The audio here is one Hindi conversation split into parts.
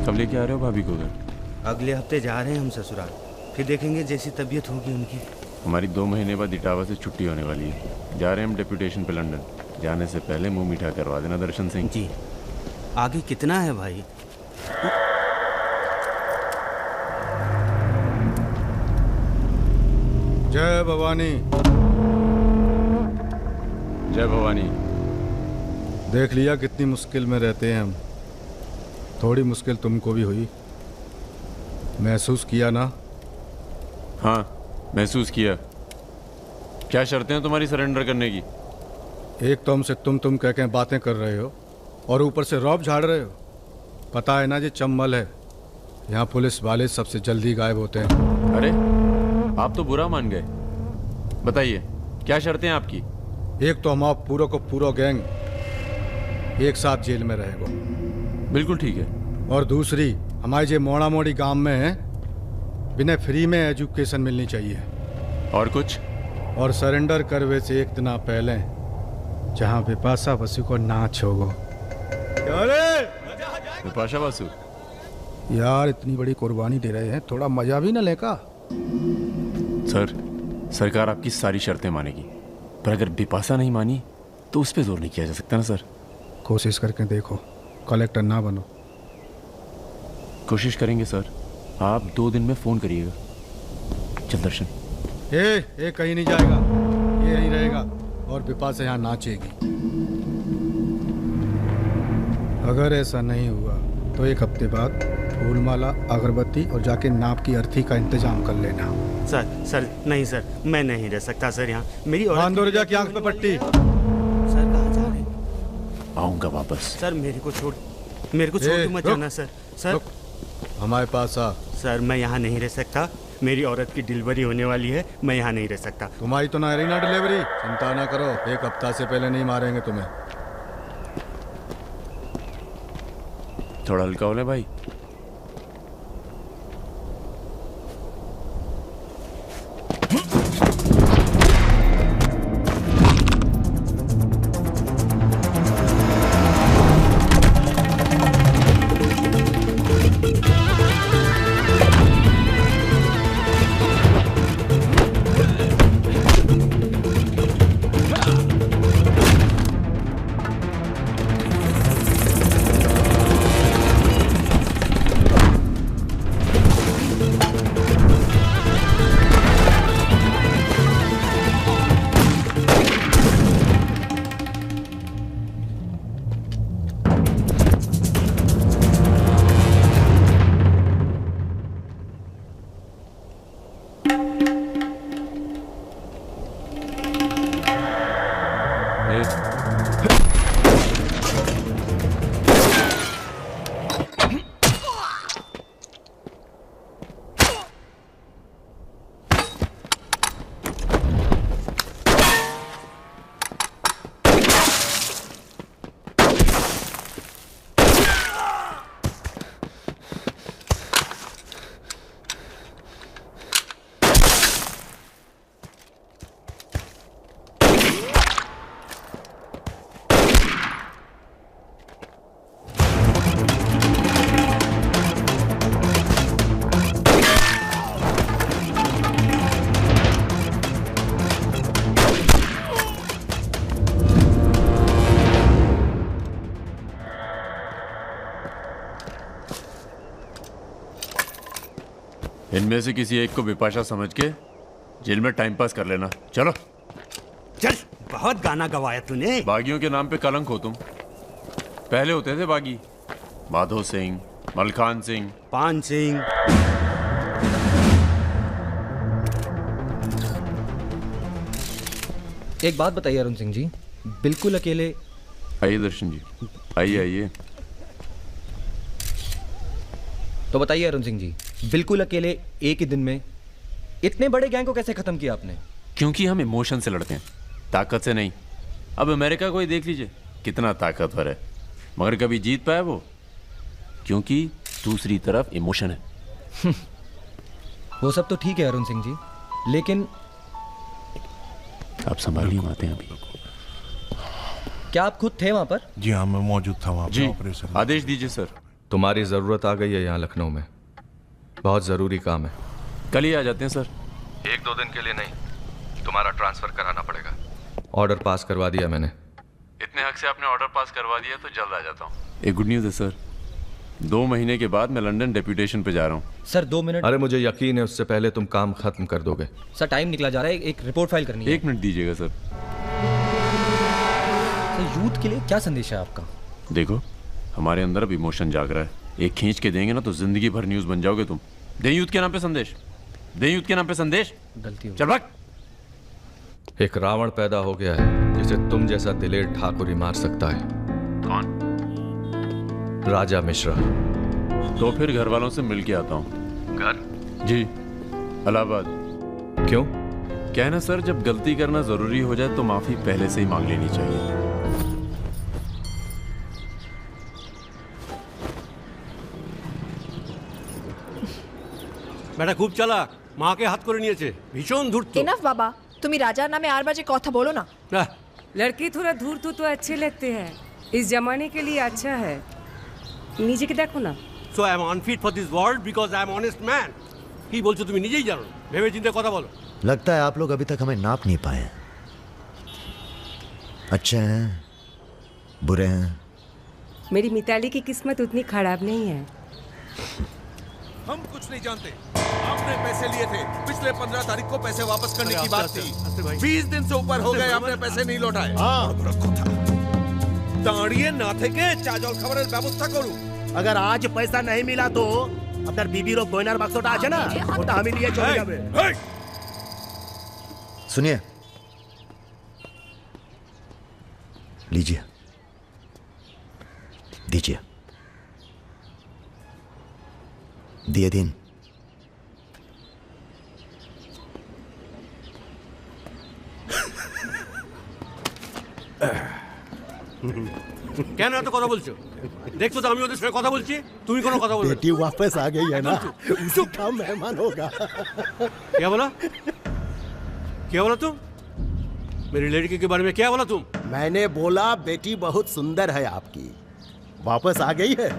कब लेके आ रहे हो भाभी को घर? अगले हफ्ते जा रहे हैं हम ससुराल, फिर देखेंगे जैसी तबीयत होगी उनकी। हमारी 2 महीने बाद इटावा से छुट्टी होने वाली है। जा रहे हैं हम डेप्यूटेशन पे लंदन। जाने से पहले मुंह मीठा करवा देना दर्शन सिंह जी। आगे कितना है भाई? जय भवानी। जय भवानी। देख लिया कितनी मुश्किल में रहते हैं हम। थोड़ी मुश्किल तुमको भी हुई, महसूस किया ना? हाँ महसूस किया। क्या शर्तें हैं तुम्हारी सरेंडर करने की? एक तो हमसे तुम कह के बातें कर रहे हो और ऊपर से रौब झाड़ रहे हो। पता है ना ये चंबल है, यहाँ पुलिस वाले सबसे जल्दी गायब होते हैं। अरे आप तो बुरा मान गए। बताइए क्या शर्तें हैं आपकी? एक तो हम आप पूरा को पूरा गैंग एक साथ जेल में रहेगा। बिल्कुल ठीक है। और दूसरी, हमारे जो मोड़ा मोड़ी गांव में है, बिना फ्री में एजुकेशन मिलनी चाहिए। और कुछ? और सरेंडर करवे से एक दिन पहले जहाँ विपाशा बसु को नाच होगो। विपाशा बासु यार इतनी बड़ी कुर्बानी दे रहे हैं, थोड़ा मजा भी ना लेगा? सर, सरकार आपकी सारी शर्तें मानेगी, पर अगर विपाशा नहीं मानी तो उस पर जोर नहीं किया जा सकता ना सर। कोशिश करके देखो, कलेक्टर ना बनो। कोशिश करेंगे सर। आप 2 दिन में फोन करिएगा। चल दर्शन। ए कहीं नहीं जाएगा, ये यहीं रहेगा और विपाशा यहाँ नाचेगी। अगर ऐसा नहीं हुआ तो 1 हफ्ते बाद फूलमाला, अगरबत्ती और जाके नाप की अर्थी का इंतजाम कर लेना। सर नहीं सर, मैं नहीं रह सकता सर यहाँ। मेरी औरत की आंख पे पट्टी। सर कहाँ जा रहे हैं? आऊंगा वापस। सर मेरे को छोड़ के मत जाना सर। सर हमारे पास आ। सर मैं यहाँ नहीं रह सकता, मेरी औरत की डिलीवरी होने वाली है, मैं यहाँ नहीं रह सकता। तुम्हारी तो ना रही ना डिलीवरी, चिंता ना करो, 1 हफ्ता से पहले नहीं मारेंगे तुम्हें। थोड़ा हल्का हो ले भाई। इनमें से किसी एक को विपाशा समझ के जेल में टाइम पास कर लेना। चलो चल। बहुत गाना गवाया तूने। बागियों के नाम पे कलंक हो तुम। पहले होते थे बागी, माधो सिंह, मलखान सिंह, पान सिंह। एक बात बताइए अरुण सिंह जी, बिल्कुल अकेले। आइए दर्शन जी, आइए आइए। तो बताइए अरुण सिंह जी, बिल्कुल अकेले एक ही दिन में इतने बड़े गैंग को कैसे खत्म किया आपने? क्योंकि हम इमोशन से लड़ते हैं, ताकत से नहीं। अब अमेरिका को ही देख लीजिए, कितना ताकतवर है, मगर कभी जीत पाया वो? क्योंकि दूसरी तरफ इमोशन है। वो सब तो ठीक है अरुण सिंह जी, लेकिन आप संभालिए, आते हैं अभी। क्या आप खुद थे वहां पर? जी हाँ, मैं मौजूद था वहाँ पे जी, ऑपरेशन। आदेश दीजिए सर। तुम्हारी ज़रूरत आ गई है यहाँ लखनऊ में। बहुत ज़रूरी काम है। कल ही आ जाते हैं सर। 1-2 दिन के लिए नहीं, तुम्हारा ट्रांसफ़र कराना पड़ेगा। ऑर्डर पास करवा दिया मैंने। इतने हक से आपने ऑर्डर पास करवा दिया तो जल्द आ जाता हूँ। एक गुड न्यूज़ है सर, 2 महीने के बाद मैं लंदन डेप्यूटेशन पे जा रहा हूँ। Sir 2 minute. अरे मुझे यकीन है उससे पहले तुम काम खत्म कर दोगे। सर टाइम निकला जा रहा है, एक रिपोर्ट फाइल करनी है। 1 मिनट दीजिएगा सर। यूथ के लिए क्या संदेश है आपका? देखो, हमारे अंदर अब इमोशन जाग रहा है। एक खींच के देंगे ना तो जिंदगी भर न्यूज़ बन जाओगे तुम। दे यूथ के नाम पे संदेश, दे यूथ के नाम पे संदेश। गलती हो। चल भाग। एक रावण पैदा हो गया है जिसे तुम जैसा दिलेर ठाकुर ही मार सकता है। कौन? राजा मिश्रा। तो फिर घर वालों से मिल के आता हूँ। घर? जी, इलाहाबाद। क्यों? क्या है ना सर, जब गलती करना जरूरी हो जाए तो माफी पहले से ही मांग लेनी चाहिए। বেটা খুব চালাক, মাকে হাত করে নিয়েছে, ভীষণ ধূর্ত। এনাফ বাবা, তুমি রাজার নামে আর বাজে কথা বলো না। लड़की थोड़ा धूर्त तो अच्छे लगते हैं, इस जमाने के लिए अच्छा है। नीचे के देखो ना। So I am unfit for this world because I am honest man. কি বলছো তুমি নিজেই জানো, ভেবে চিন্তে কথা বলো। लगता है आप लोग अभी तक हमें नाप नहीं पाए हैं। अच्छे हैं, बुरे हैं। मेरी मिताली की किस्मत उतनी खराब नहीं है। हम कुछ नहीं जानते। आपने पैसे लिए थे, पिछले 15 तारीख को पैसे वापस करने की बात थी। 20 दिन से ऊपर हो गए, आपने पैसे नहीं लौटाए। दाঁড়িয়ে না থেকে চা জল খাবারের ব্যবস্থা করুন। अगर आज पैसा नहीं मिला तो আপনার বিবির গয়নার বাক্সটা আছে না, ওটা আমি নিয়ে চলে যাবে। सुनिए, लीजिए, दीजिए, दिए दिन। কেন এত কথা বলছো? দেখছো তো আমি ওদের সঙ্গে কথা বলছি, তুমি কোনো কথা বলছো? बेटी वापस आ गई है ना, उसी का मेहमान होगा। क्या बोला? क्या बोला तुम? मेरी लड़की के बारे में क्या बोला तुम? मैंने बोला बेटी बहुत सुंदर है आपकी, वापस आ गई है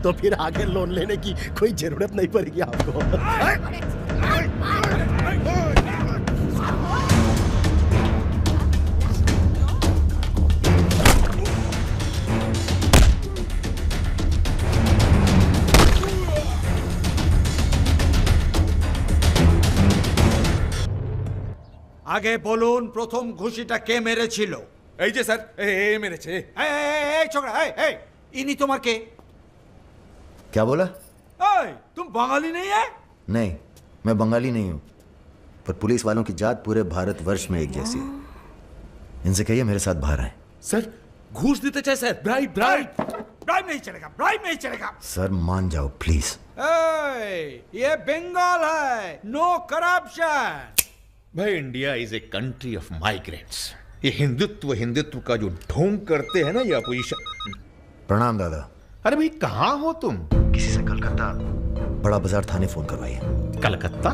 तो फिर आगे लोन लेने की कोई जरूरत नहीं पड़ेगी आपको। আগে বলুন প্রথম ঘুষিটা কে মেরেছিল? এই যে স্যার, এ মেরেছে। এই ছোকরা, এই ইনি তোমার কে? क्या बोला? এই तुम बंगाली नहीं है? नहीं, मैं बंगाली नहीं हूँ, पर पुलिस वालों की जात पूरे भारतवर्ष में एक जैसी है। इनसे कहिए मेरे साथ बाहर आए। सर घूस देते चाहे सर, ब्राइब ब्राइब ब्राइब नहीं चलेगा, ब्राइब नहीं चलेगा। सर मान जाओ प्लीज। ये बंगाल है, नो करप्शन। भाई India is a country of migrants. ये हिंदुत्व का जो ढोंग करते हैं ना ये अपोजिशन। प्रणाम दादा। अरे भाई कहाँ हो तुम? किसी से कलकत्ता बड़ा बाजार थाने फोन करवाइए। कलकत्ता?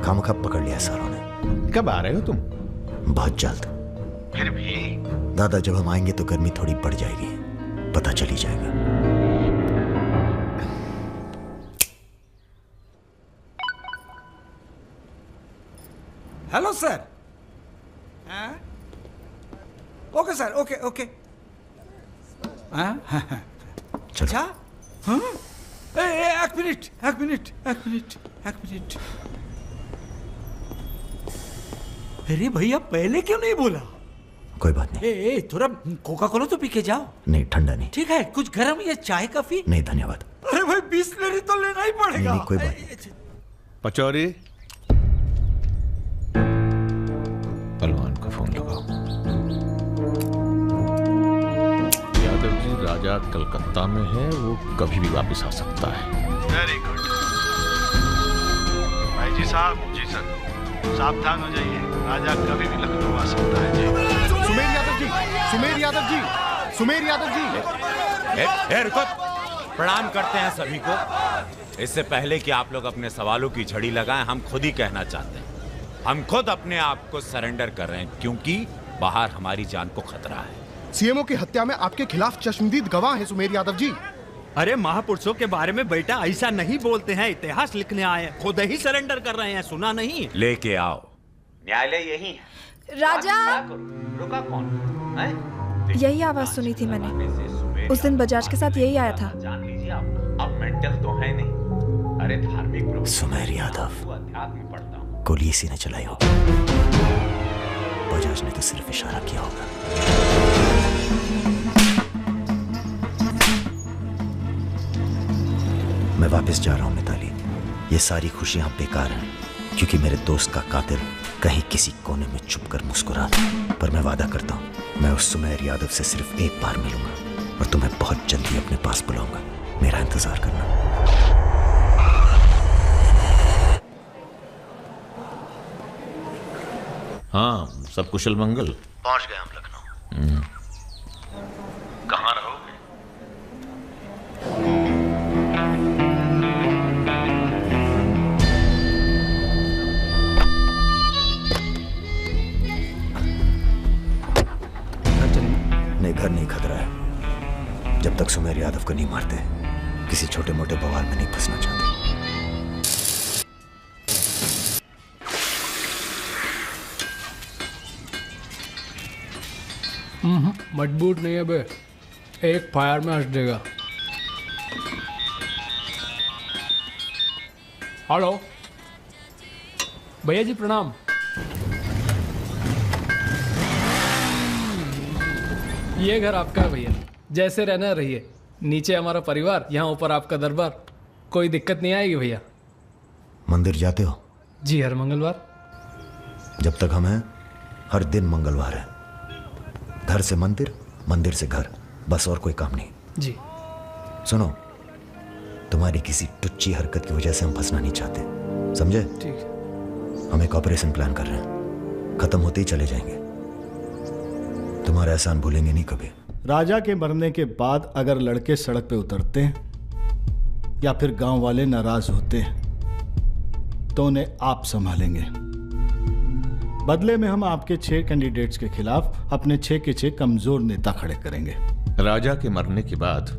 खामखा पकड़ लिया सारों ने। कब आ रहे हो तुम? बहुत जल्द। फिर भी दादा जब हम आएंगे तो गर्मी थोड़ी बढ़ जाएगी, पता चली जाएगा। Hello sir. Okay sir, okay okay. अच्छा एक मिनट। अरे भैया पहले क्यों नहीं बोला? कोई बात नहीं। थोड़ा कोका कोला तो पी के जाओ। नहीं, ठंडा नहीं। ठीक है, कुछ गर्म या चाय कॉफी? नहीं धन्यवाद। अरे भाई बिस्लरी तो लेना ही पड़ेगा। नहीं, कोई बात नहीं। पचौरी, पहलवान को फोन लगाओ। यादव जी राजा कलकत्ता में है, वो कभी भी वापस आ सकता है। वेरी गुड भाई जी साहब। जी सर, सावधान हो जाइए, राजा कभी भी लखनऊ आ सकता है। जी सुमेर यादव जी, सुमेर यादव जी, सुमेर यादव जी। रुको, प्रणाम करते हैं सभी को। इससे पहले कि आप लोग अपने सवालों की झड़ी लगाएं, हम खुद ही कहना चाहते हैं, हम खुद अपने आप को सरेंडर कर रहे हैं क्योंकि बाहर हमारी जान को खतरा है। सीएमओ की हत्या में आपके खिलाफ चश्मदीद गवाह हैं सुमेर यादव जी। अरे महापुरुषों के बारे में बेटा ऐसा नहीं बोलते हैं, इतिहास लिखने आए हैं, खुद ही सरेंडर कर रहे हैं, सुना नहीं? लेके आओ, न्यायालय यही है। राजा, रुका कौन है? यही आवाज सुनी थी मैंने, उस दिन बजाज के साथ यही आया था। जान लीजिए आप, अब मेंटल तो है नहीं। अरे धार्मिक सुमेर यादव, अध्यात्म पढ़ता हूँ। गोली इसी ने चलाई होगी, बजाज ने तो सिर्फ इशारा किया होगा। मैं वापस जा रहा हूं मिताली, ये सारी खुशियां बेकार हैं क्योंकि मेरे दोस्त का कातिल कहीं किसी कोने में छुप कर मुस्कुरा था। पर मैं वादा करता हूं, मैं उस सुमेर यादव से सिर्फ एक बार मिलूंगा और तुम्हें बहुत जल्दी अपने पास बुलाऊंगा। मेरा इंतजार करना। हाँ, सब कुशल मंगल। पहुंच गए हम लखनऊ। कहाँ रहोगे? नहीं, घर नहीं खतरा है। जब तक सुमेर यादव को नहीं मारते, किसी छोटे मोटे बवाल में नहीं फंसना चाहते। मजबूत नहीं है बे, एक फायर में हंस देगा। हेलो भैया जी, प्रणाम। ये घर आपका है भैया, जैसे रहना रहिए। नीचे हमारा परिवार, यहाँ ऊपर आपका दरबार। कोई दिक्कत नहीं आएगी भैया। मंदिर जाते हो? जी, हर मंगलवार। जब तक हम हैं, हर दिन मंगलवार है। घर से मंदिर, मंदिर से घर, बस और कोई काम नहीं। जी। सुनो, तुम्हारी किसी टुच्ची हरकत की वजह से हम फंसना नहीं चाहते, समझे? ठीक है। हम एक ऑपरेशन प्लान कर रहे हैं, खत्म होते ही चले जाएंगे। तुम्हारा एहसान भूलेंगे नहीं कभी। राजा के मरने के बाद अगर लड़के सड़क पे उतरते हैं या फिर गांव वाले नाराज होते हैं तो उन्हें आप संभालेंगे। बदले में हम आपके 6 कैंडिडेट्स के खिलाफ अपने 6 के 6 कमजोर नेता खड़े करेंगे। राजा के मरने के बाद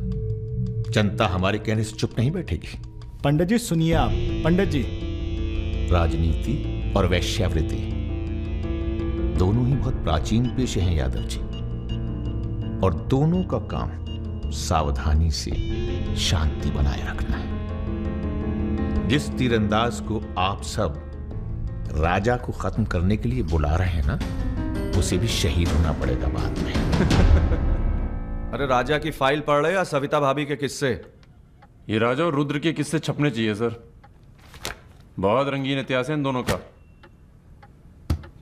जनता हमारे कहने से चुप नहीं बैठेगी। पंडित जी सुनिए आप। पंडित जी, राजनीति और वैश्यावृत्ति दोनों ही बहुत प्राचीन पेशे हैं यादव जी, और दोनों का काम सावधानी से शांति बनाए रखना है। जिस तीरंदाज को आप सब राजा को खत्म करने के लिए बुला रहे हैं ना, उसे भी शहीद होना पड़ेगा बाद में। अरे राजा की फाइल पढ़ रहे या सविता भाभी के किस्से? ये राजा और रुद्र के किस्से छपने चाहिए सर। बहुत रंगीन इतिहास है इन दोनों का।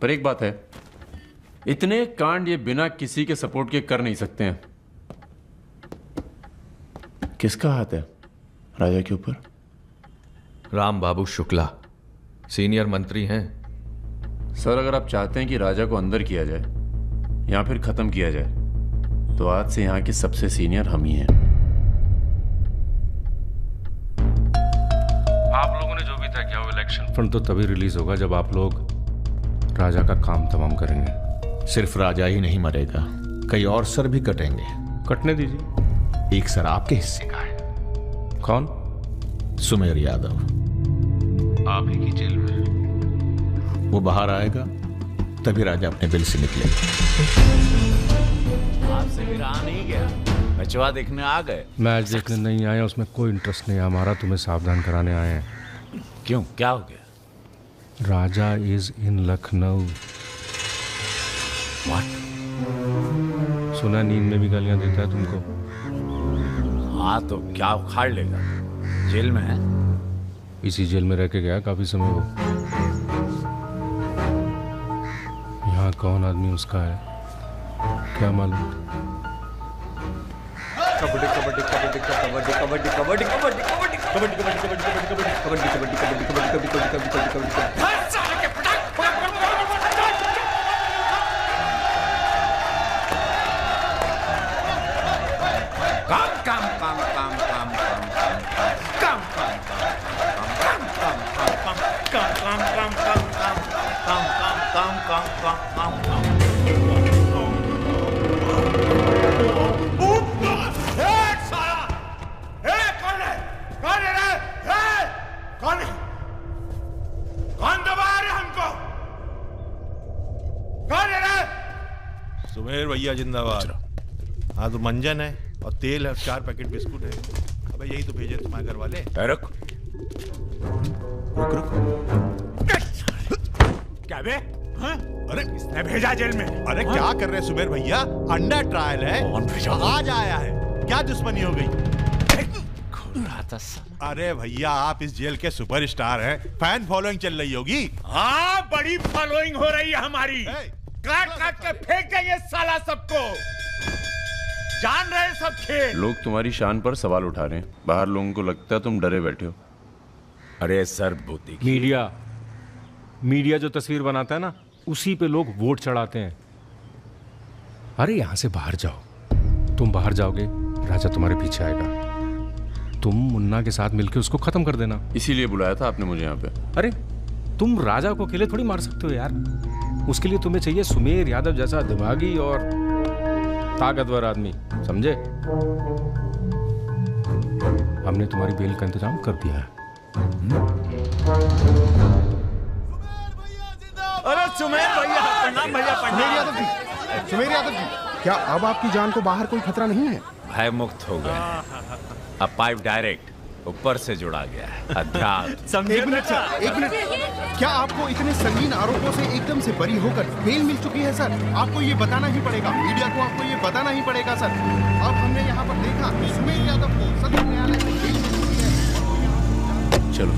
पर एक बात है, इतने कांड ये बिना किसी के सपोर्ट के कर नहीं सकते हैं। किसका हाथ है राजा के ऊपर? राम बाबू शुक्ला सीनियर मंत्री हैं। सर, अगर आप चाहते हैं कि राजा को अंदर किया जाए या फिर खत्म किया जाए, तो आज से यहां के सबसे सीनियर हम ही हैं। आप लोगों ने जो भी तय किया वो इलेक्शन फंड तो तभी रिलीज होगा जब आप लोग राजा का काम तमाम करेंगे। सिर्फ राजा ही नहीं मरेगा, कई और सर भी कटेंगे। कटने दीजिए। एक सर आपके हिस्से का है। कौन? सुमेर यादव, आप ही की जेल में। वो बाहर आएगा तभी राजा अपने बिल से निकलेगा। आपसे भी रहा नहीं गया, बचवा देखने आ गए। मैच देखने नहीं आए, उसमें कोई इंटरेस्ट नहीं है हमारा। तुम्हें सावधान कराने आए हैं। क्यों, क्या हो गया? राजा इज इन लखनऊ। सुना नींद में भी गालियां देता है तुमको। हाँ तो क्या उखाड़ लेगा? जेल में है। इसी जेल में रह के गया काफी समय वो। यहाँ कौन आदमी उसका है क्या मालूम। कबड्डी कबड्डी कबड्डी कबड्डी कबड्डी कबड्डी कबड्डी कबड्डी कबड्डी कबड्डी कबड्डी कबड्डी कबड्डी कबड्डी कबड्डी कबड्डी कबड्डी कबड्डी कबड्डी सुमेर भैया जिंदाबाद। हाँ तो मंजन है और तेल है, 4 पैकेट बिस्कुट है। अबे यही तो भेजे तुम्हारे घर वाले। रुक रुक रुक। क्या बे? हाँ? अरे इसने भेजा जेल में। अरे हाँ? क्या कर रहे हैं सुमेर भैया? अंडर ट्रायल है, आज आया है, क्या दुश्मनी हो गई? अरे भैया आप इस जेल के सुपरस्टार हैं, फैन फॉलोइंग चल रही होगी। हाँ बड़ी फॉलोइंग हो रही है हमारी। काट काट के फेंक देंगे साला सबको। जान रहे हैं सब खेल। लोग तुम्हारी शान पर सवाल उठा रहे हैं, बाहर लोगों को लगता है तुम डरे बैठे हो। अरे सर बुद्धि मीडिया जो तस्वीर बनाता है ना, उसी पे लोग वोट चढ़ाते हैं। अरे यहां से बाहर जाओ, तुम बाहर जाओगे राजा तुम्हारे पीछे आएगा, तुम मुन्ना के साथ मिलकर उसको खत्म कर देना। इसीलिए बुलाया था आपने मुझे यहाँ पे। अरे तुम राजा को अकेले थोड़ी मार सकते हो यार, उसके लिए तुम्हें चाहिए सुमेर यादव जैसा दिमागी और ताकतवर आदमी, समझे? हमने तुम्हारी बेल का इंतजाम कर दिया है। अरे सुमेर भैया, प्रणाम भैया, प्रणाम। सुमेर यादव जी, क्या अब आपकी जान को बाहर कोई खतरा नहीं है? भय मुक्त हो गए। अब पाइप डायरेक्ट ऊपर से जुड़ा गया है। अध्यात्म। एक मिनट सर, एक मिनट। क्या आपको इतने संगीन आरोपों से एकदम से बरी होकर बेल मिल चुकी है सर? आपको ये बताना ही पड़ेगा, मीडिया को आपको ये बताना ही पड़ेगा सर। अब हमने यहाँ पर देखा सुमेर यादव को सदर न्यायालय से बेल मिल चुकी है। चलो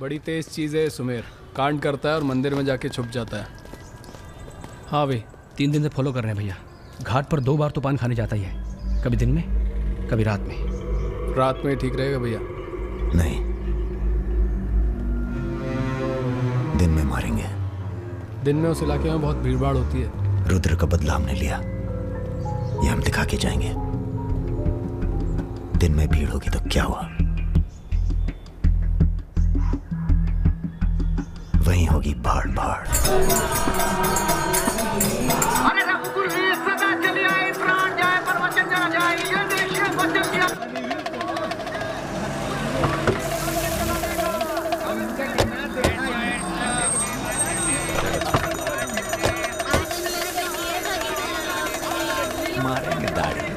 बड़ी तेज चीज़ है सुमेर, कांड करता है और मंदिर में जाके छुप जाता है। हाँ भाई 3 दिन से फॉलो कर रहे हैं भैया। घाट पर 2 बार तो पान खाने जाता ही है, कभी दिन में कभी रात में। रात में ठीक रहेगा भैया? नहीं, दिन में मारेंगे। दिन में उस इलाके में बहुत भीड़भाड़ होती है। रुद्र का बदला हमने लिया, ये हम दिखा के जाएंगे। दिन में भीड़ होगी तो क्या हुआ, वहीं होगी भाड़ भाड़। अरे रघुकुलवीर सदा चली आई, प्राण जाए पर वचन जरा जाए, ये देश है वचन दिया। मारेंगे दाढ़ी।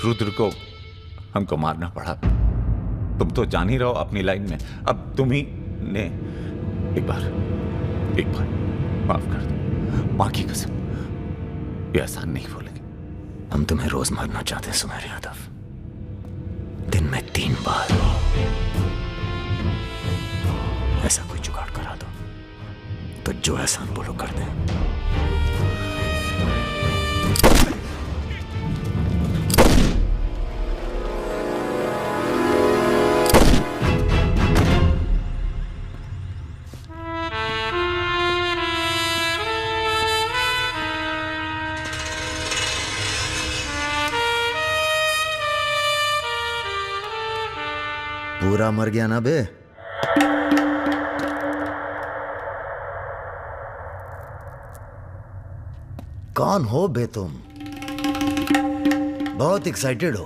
रुद्र को हमको मारना पड़ा। तुम तो जान ही रहो अपनी लाइन में। अब तुम ही ने एक बार माफ कर दो। माँ की कसम, ये आसान नहीं भूलेंगे। हम तुम्हें रोज मारना चाहते हैं सुमेर यादव, दिन में 3 बार। ऐसा कोई जुगाड़ करा दो तो जो एहसान बोलो कर दे। पूरा मर गया ना बे? कौन हो बे तुम? बहुत एक्साइटेड हो।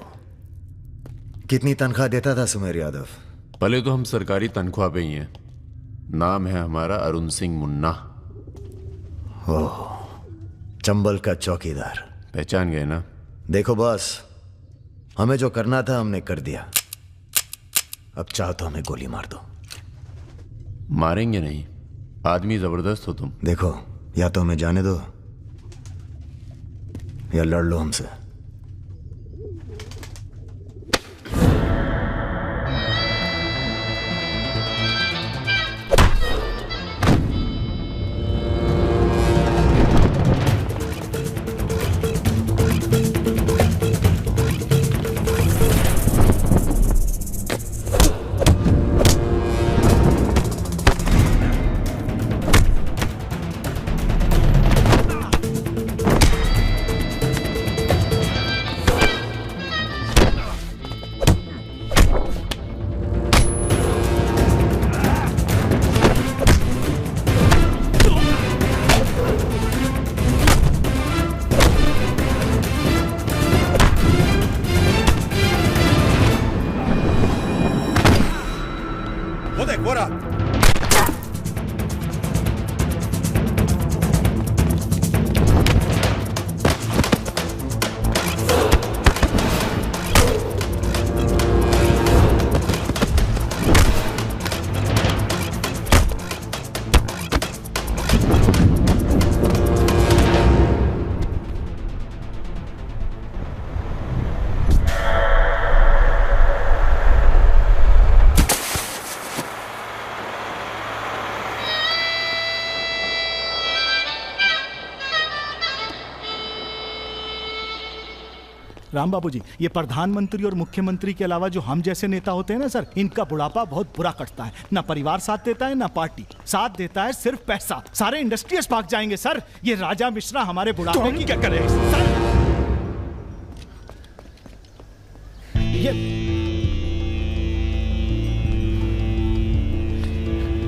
कितनी तनख्वाह देता था सुमेर यादव? पहले तो हम सरकारी तनख्वाह पे ही हैं। नाम है हमारा अरुण सिंह मुन्ना। ओह, चंबल का चौकीदार। पहचान गए ना? देखो बॉस, हमें जो करना था हमने कर दिया। अब चाहो तो हमें गोली मार दो। मारेंगे नहीं, आदमी जबरदस्त हो तुम। देखो, या तो हमें जाने दो या लड़ लो हमसे। राम बाबू जी, ये प्रधानमंत्री और मुख्यमंत्री के अलावा जो हम जैसे नेता होते हैं ना सर, इनका बुढ़ापा बहुत बुरा कटता है। ना परिवार साथ देता है, ना पार्टी साथ देता है, सिर्फ पैसा। सारे इंडस्ट्रीज भाग जाएंगे सर। ये राजा मिश्रा हमारे बुढ़ापे की क्या करे सर? ये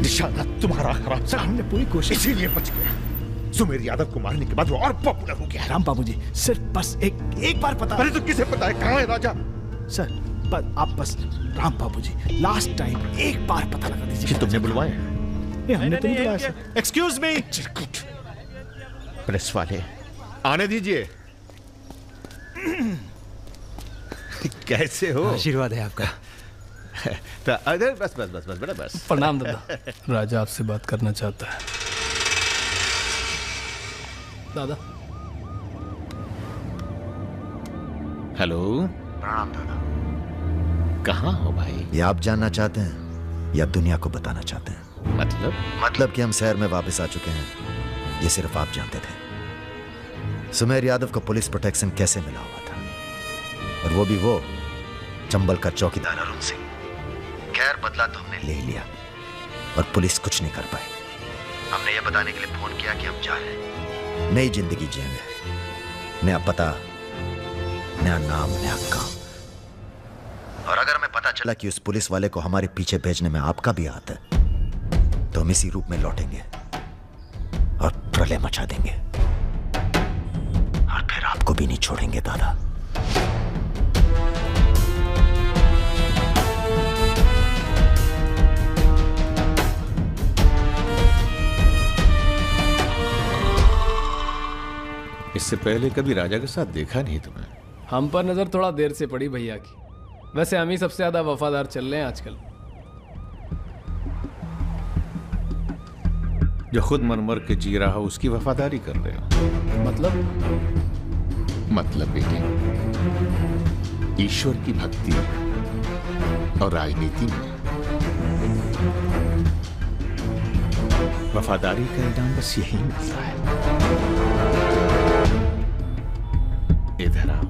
निशाना तुम्हारा खराब। सर, हमने पूरी कोशिश, इसीलिए बच गया। सुमेर यादव को मारने के बाद वो और पॉपुलर हो गया। राम बाबू जी, सिर्फ बस एक बार पता। अरे तो किसे पता है कहाँ है राजा? सर, पर आप बस राम बाबू जी लास्ट टाइम एक बार पता लगा दीजिए। तुमने बुलवाया? हमने तो नहीं बुलाया। Excuse me. प्रेस वाले आने दीजिए। कैसे हो? आशीर्वाद है आपका। अरे बस बस बस बस बेटा बस। प्रणाम दादा। राजा आपसे बात करना चाहता है। दादा। हेलो। प्रणाम दादा। कहाँ हो भाई? ये आप जानना चाहते हैं या दुनिया को बताना चाहते हैं? मतलब कि हम शहर में वापस आ चुके हैं, ये सिर्फ आप जानते थे। सुमेर यादव को पुलिस प्रोटेक्शन कैसे मिला हुआ था, और वो भी वो चंबल का चौकीदार अरुण सिंह। खैर, बदला तो हमने ले लिया और पुलिस कुछ नहीं कर पाई। हमने ये बताने के लिए फोन किया कि हम जा रहे हैं, नई जिंदगी जिएंगे, नया पता, नया नाम, नया काम। और अगर हमें पता चला कि उस पुलिस वाले को हमारे पीछे भेजने में आपका भी हाथ है, तो हम इसी रूप में लौटेंगे और प्रलय मचा देंगे, और फिर आपको भी नहीं छोड़ेंगे दादा। इससे पहले कभी राजा के साथ देखा नहीं तुम्हें? हम पर नजर थोड़ा देर से पड़ी भैया की। वैसे हम ही सबसे ज्यादा वफादार चल रहे हैं आजकल। जो खुद मर के जी रहा हो उसकी वफादारी कर रहे हो। मतलब बेटे, ईश्वर की भक्ति और राजनीति में वफादारी का इनाम बस यही मिलता है। इधर आओ।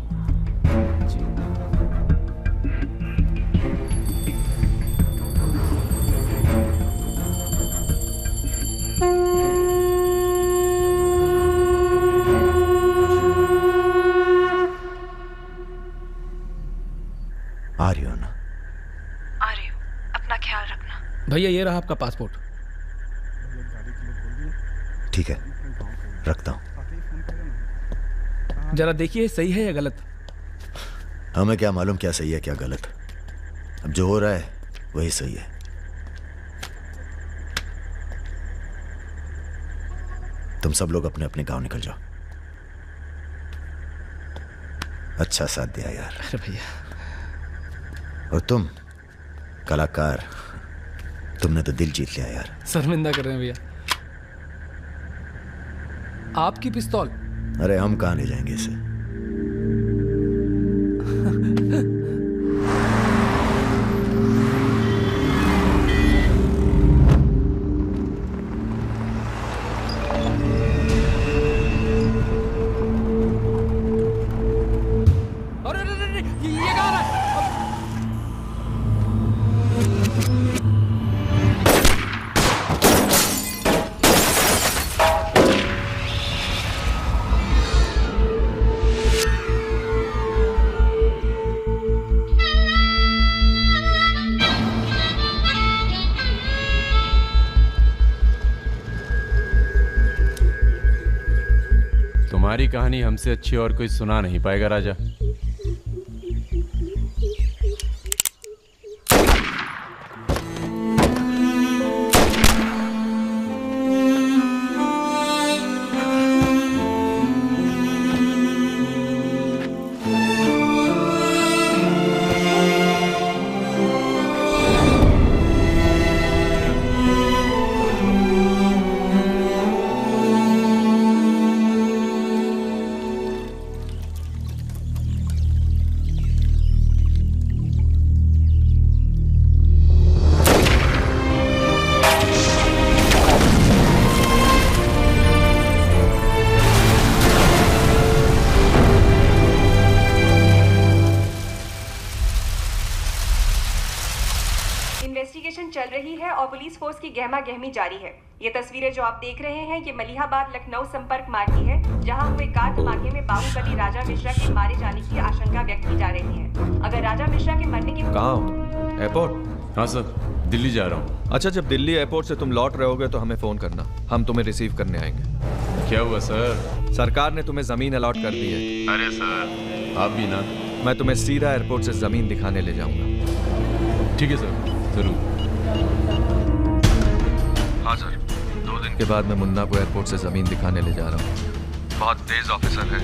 आ रही हो ना? आ रही हूँ, अपना ख्याल रखना। भैया ये रहा आपका पासपोर्ट। ठीक है, रखता हूं। जरा देखिए सही है या गलत। हमें क्या मालूम क्या सही है क्या गलत। अब जो हो रहा है वही सही है। तुम सब लोग अपने अपने गांव निकल जाओ। अच्छा साथ दिया यार। अरे भैया। और तुम कलाकार, तुमने तो दिल जीत लिया यार। शर्मिंदा कर रहे हैं भैया। आपकी पिस्तौल। अरे हम कहां ले जाएंगे इसे। ये कहाँ है? तुम्हारी कहानी हमसे अच्छी और कोई सुना नहीं पाएगा राजा। इन्वेस्टिगेशन चल रही है और पुलिस फोर्स की गहमा गहमी जारी है। ये तस्वीरें जो आप देख रहे हैं ये मलिहाबाद लखनऊ संपर्क मार्ग की है, जहां हुए कार धमाके में बाहुबली राजा मिश्रा के मारे जाने की आशंका व्यक्त की जा रही है। अगर राजा मिश्रा के मरने की कहाँ हो? एयरपोर्ट? हाँ सर, दिल्ली जा रहा हूँ। अच्छा, जब दिल्ली एयरपोर्ट से तुम लौट रहे होगे तो हमें फोन करना, हम तुम्हें रिसीव करने आएंगे। क्या हुआ सर? सरकार ने तुम्हें जमीन अलॉट कर दी है। अरे सर, आप भी ना। मैं तुम्हें सीधा एयरपोर्ट से जमीन दिखाने ले जाऊंगा। ठीक है सर, जरूर। हाँ सर, 2 दिन के बाद मैं मुन्ना को एयरपोर्ट से जमीन दिखाने ले जा रहा हूँ। बहुत तेज ऑफिसर है,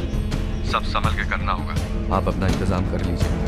सब संभल के करना होगा। आप अपना इंतजाम कर लीजिए।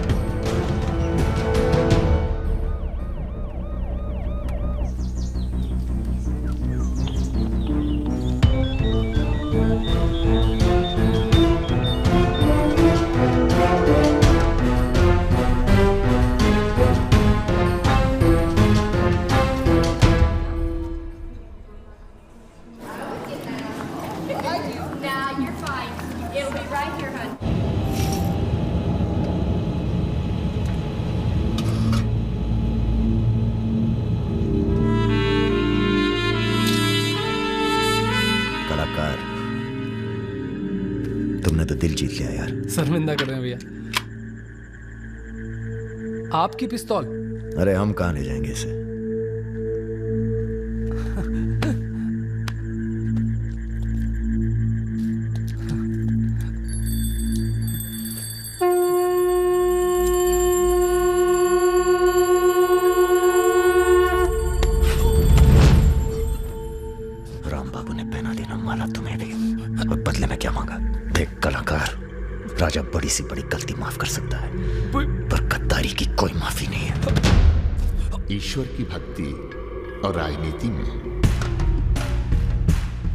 तुमने तो दिल जीत लिया यार। शर्मिंदा कर रहे हैं भैया। आपकी पिस्तौल। अरे हम कहां ले जाएंगे इसे। राम बाबू ने पहना देना माला तुम्हें भी, और बदले में क्या मांगा? देख कलाकार, राजा बड़ी से बड़ी गलती माफ कर सकता है, पर गद्दारी की कोई माफी नहीं है। ईश्वर की भक्ति और राजनीति में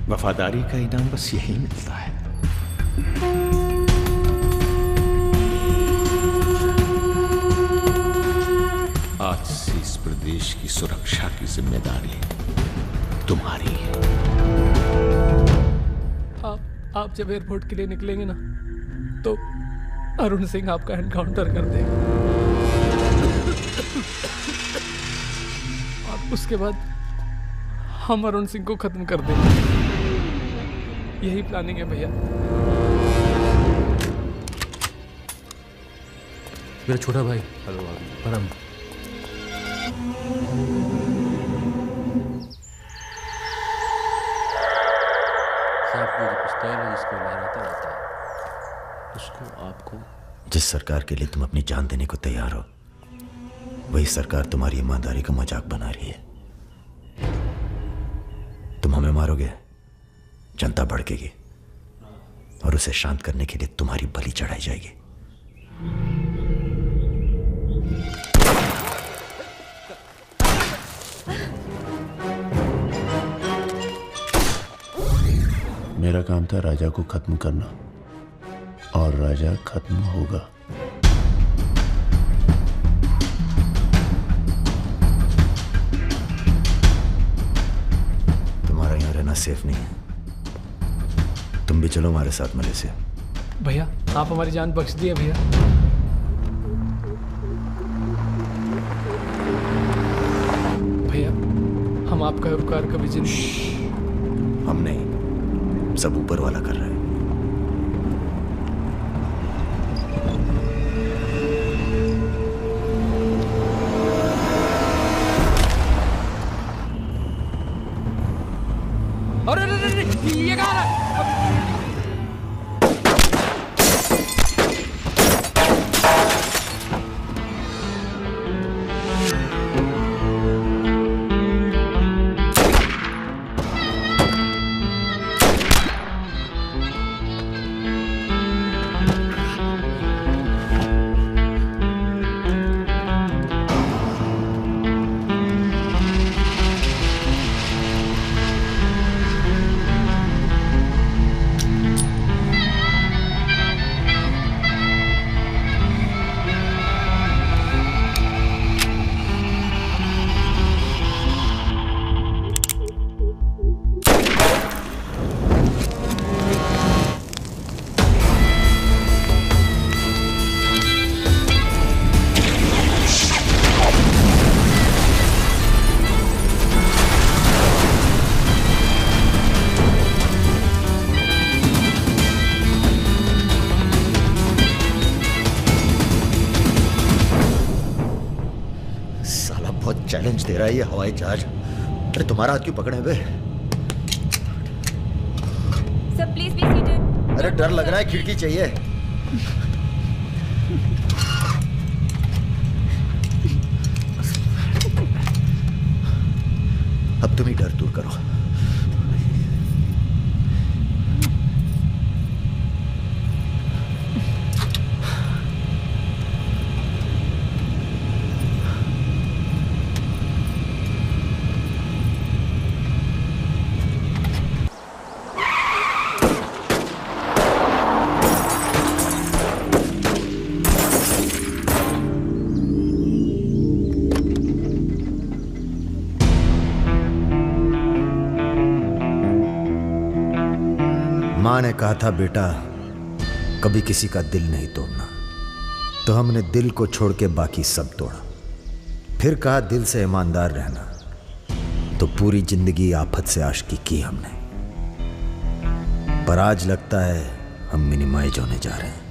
वफादारी का इनाम बस यही मिलता है। आज से इस प्रदेश की सुरक्षा की जिम्मेदारी तुम्हारी है। आप जब एयरपोर्ट के लिए निकलेंगे ना, तो अरुण सिंह आपका एनकाउंटर कर देगा और उसके बाद हम अरुण सिंह को खत्म कर देंगे। यही प्लानिंग है भैया। मेरा छोटा भाई। हेलो परम। जिसको लहराता रहता है उसको आपको। जिस सरकार के लिए तुम अपनी जान देने को तैयार हो, वही सरकार तुम्हारी ईमानदारी का मजाक बना रही है। तुम हमें मारोगे, जनता भड़केगी और उसे शांत करने के लिए तुम्हारी बलि चढ़ाई जाएगी। मेरा काम था राजा को खत्म करना, और राजा खत्म होगा। तुम्हारा यहां रहना सेफ नहीं है। तुम भी चलो हमारे साथ मलेशिया। भैया आप हमारी जान बख्श दिए भैया। भैया हम आपका उपकार कभी जिंदगी। हम नहीं, सब ऊपर वाला कर रहा है। अरे ये कहाँ है? चैलेंज दे रहा है ये हवाई जहाज। अरे तुम्हारा हाथ क्यों पकड़े हुए? Sir please be seated. अरे डर लग रहा है, खिड़की चाहिए। अब तुम ही डर दूर करो। माँ ने कहा था बेटा कभी किसी का दिल नहीं तोड़ना, तो हमने दिल को छोड़ के बाकी सब तोड़ा। फिर कहा दिल से ईमानदार रहना, तो पूरी जिंदगी आफत से आशिकी की हमने। पर आज लगता है हम मिनिमाइज होने जा रहे हैं।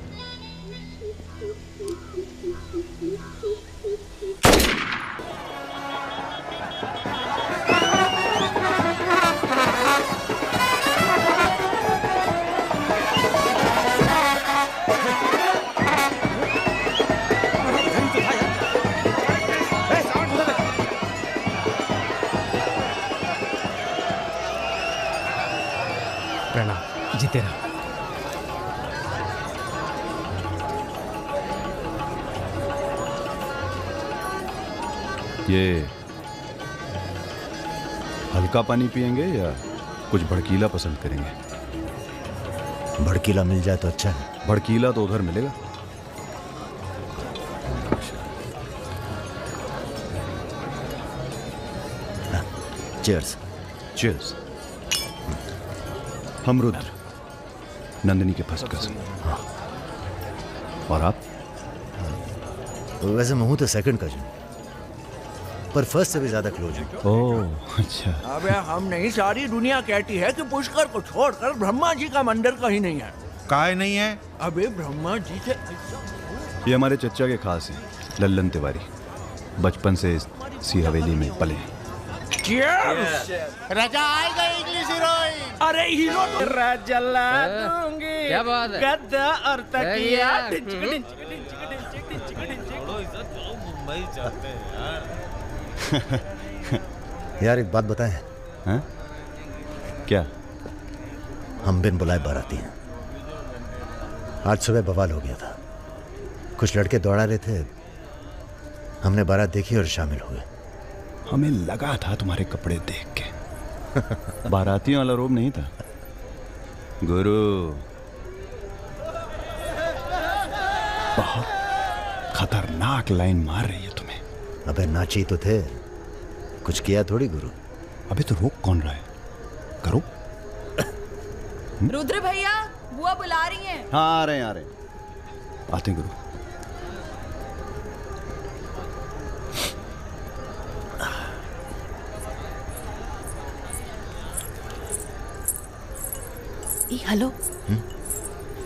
ये हल्का पानी पिएंगे या कुछ भड़कीला पसंद करेंगे? भड़कीला मिल जाए तो अच्छा है। भड़कीला तो उधर मिलेगा। चीयर्स। चीयर्स। हम रुद्र, नंदिनी के फर्स्ट कजिन। और आप? वैसे मैं हूं तो सेकंड कजिन, पर फर्स्ट से भी ज्यादा क्लोज हूं। ओह अच्छा। अबे हम नहीं, सारी दुनिया कहती है कि पुष्कर को छोड़कर ब्रह्मा जी का मंदिर कहीं नहीं है। काहे नहीं है? अबे ब्रह्मा जी से ये हमारे चच्चा के खास हैं, लल्लन तिवारी। बचपन से इसी हवेली में पले हैं। राजा आएगा इंग्लिश हीरोइन। अरे हीरो राजा ला दूंगी। क्या बात है? गद्दा और तकिया। मुंबई जाते हैं यार एक बात बताएं। हैं? क्या? हम बिन बुलाए बाराती हैं। आज सुबह बवाल हो गया था। कुछ लड़के दौड़ा रहे थे, हमने बारात देखी और शामिल हुए। हमें लगा था तुम्हारे कपड़े देख के बारातियों वाला रोब नहीं था। गुरु बहुत खतरनाक लाइन मार रही है तुम्हें। अबे नाची तो थे, कुछ किया थोड़ी गुरु। अबे तो रोक कौन रहा है? करो। रुद्र भैया, बुआ बुला रही हैं। हाँ आ रहे हैं, आ रहे हैं। आते हैं गुरु। हेलो।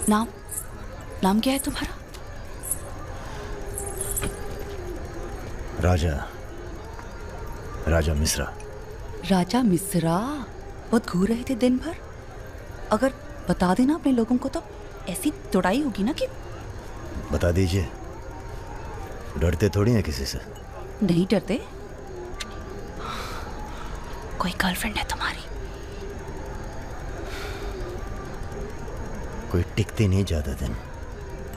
नाम क्या है तुम्हारा? राजा मिश्रा। राजा मिश्रा? बहुत घूर रहे थे दिन भर। अगर बता देना अपने लोगों को तो ऐसी तोड़ाई होगी ना कि। बता दीजिए, डरते थोड़ी हैं किसी से। नहीं डरते। कोई गर्लफ्रेंड है तुम्हारी? कोई टिकती नहीं ज्यादा दिन।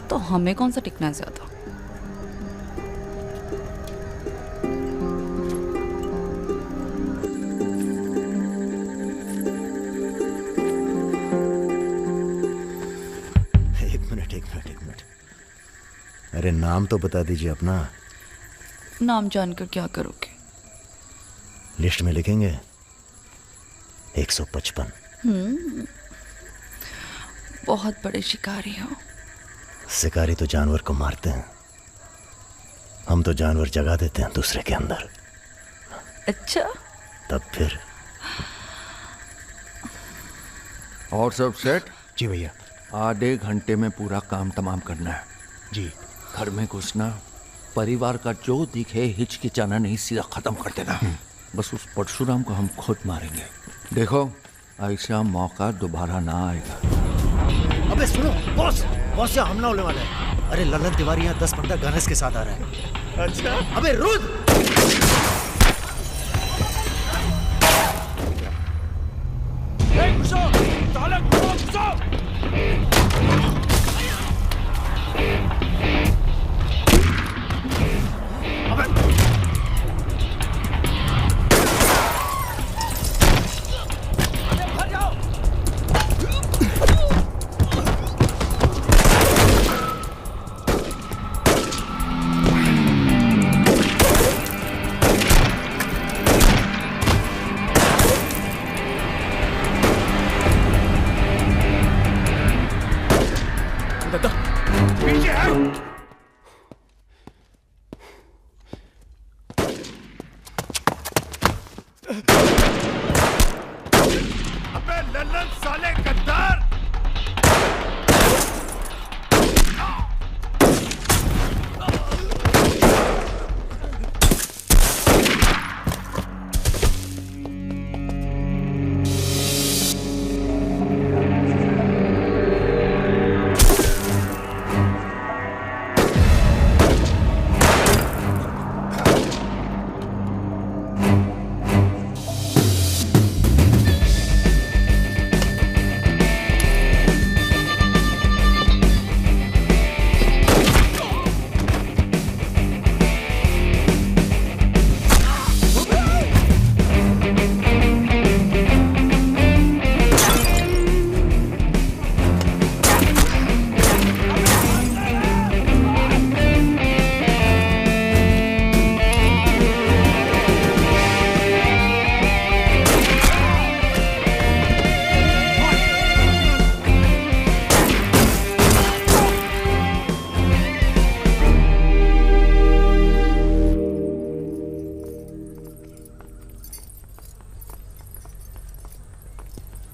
तो हमें कौन सा टिकना है ज्यादा? एक मिनट। अरे नाम तो बता दीजिए अपना। नाम जानकर क्या करोगे? लिस्ट में लिखेंगे 155। बहुत बड़े शिकारी हो। शिकारी तो जानवर को मारते हैं, हम तो जानवर जगा देते हैं दूसरे के अंदर। अच्छा। तब फिर और सब सेट? जी भैया। आधे घंटे में पूरा काम तमाम करना है। जी। घर में घुसना, परिवार का जो दिखे हिचकिचाना नहीं, सीधा खत्म कर देना। बस उस परशुराम को हम खुद मारेंगे। देखो ऐसा मौका दोबारा ना आएगा। अबे सुनो बॉस यहाँ हमला होने वाला है। अरे लल्लन तिवारी यहाँ 10-15 गनर्स के साथ आ रहा है। अच्छा। अबे रुद्र! घुसो, ताला घुसो।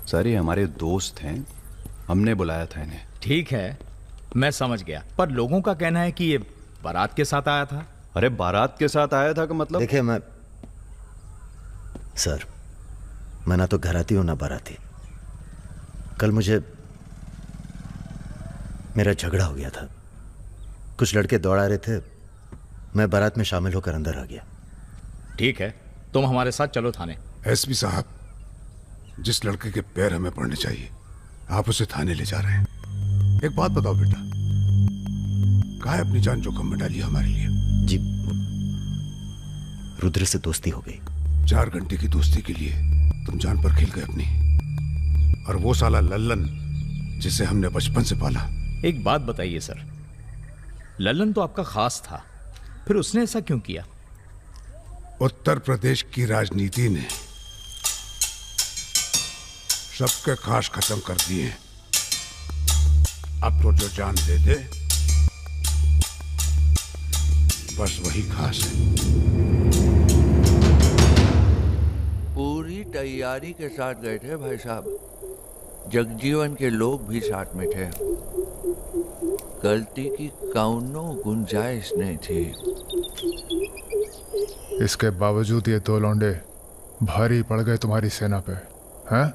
सर ये हमारे दोस्त हैं, हमने बुलाया था इन्हें। ठीक है, मैं समझ गया, पर लोगों का कहना है कि ये बारात के साथ आया था। अरे बारात के साथ आया था का मतलब? देखिए सर, मैं ना तो घराती हूं ना बाराती। कल मुझे मेरा झगड़ा हो गया था, कुछ लड़के दौड़ा रहे थे, मैं बारात में शामिल होकर अंदर आ गया। ठीक है, तुम हमारे साथ चलो थाने। एसपी साहब, जिस लड़के के पैर हमें पड़ने चाहिए आप उसे थाने ले जा रहे हैं। एक बात बताओ बेटा, काहे अपनी जान जोखिम में डाली हमारे लिए? जी, रुद्र से दोस्ती हो गई। 4 घंटे की दोस्ती के लिए तुम जान पर खेल गए अपनी, और वो साला लल्लन जिसे हमने बचपन से पाला। एक बात बताइए सर, लल्लन तो आपका खास था, फिर उसने ऐसा क्यों किया? उत्तर प्रदेश की राजनीति ने सबके खास खत्म कर दिए। अब तो जो जान दे दे बस वही खास है। पूरी तैयारी के साथ गए थे भाई साहब, जगजीवन के लोग भी साथ में थे, गलती की कौनो गुंजाइश नहीं थी। इसके बावजूद ये 2 लौंडे भारी पड़ गए तुम्हारी सेना पे, हैं?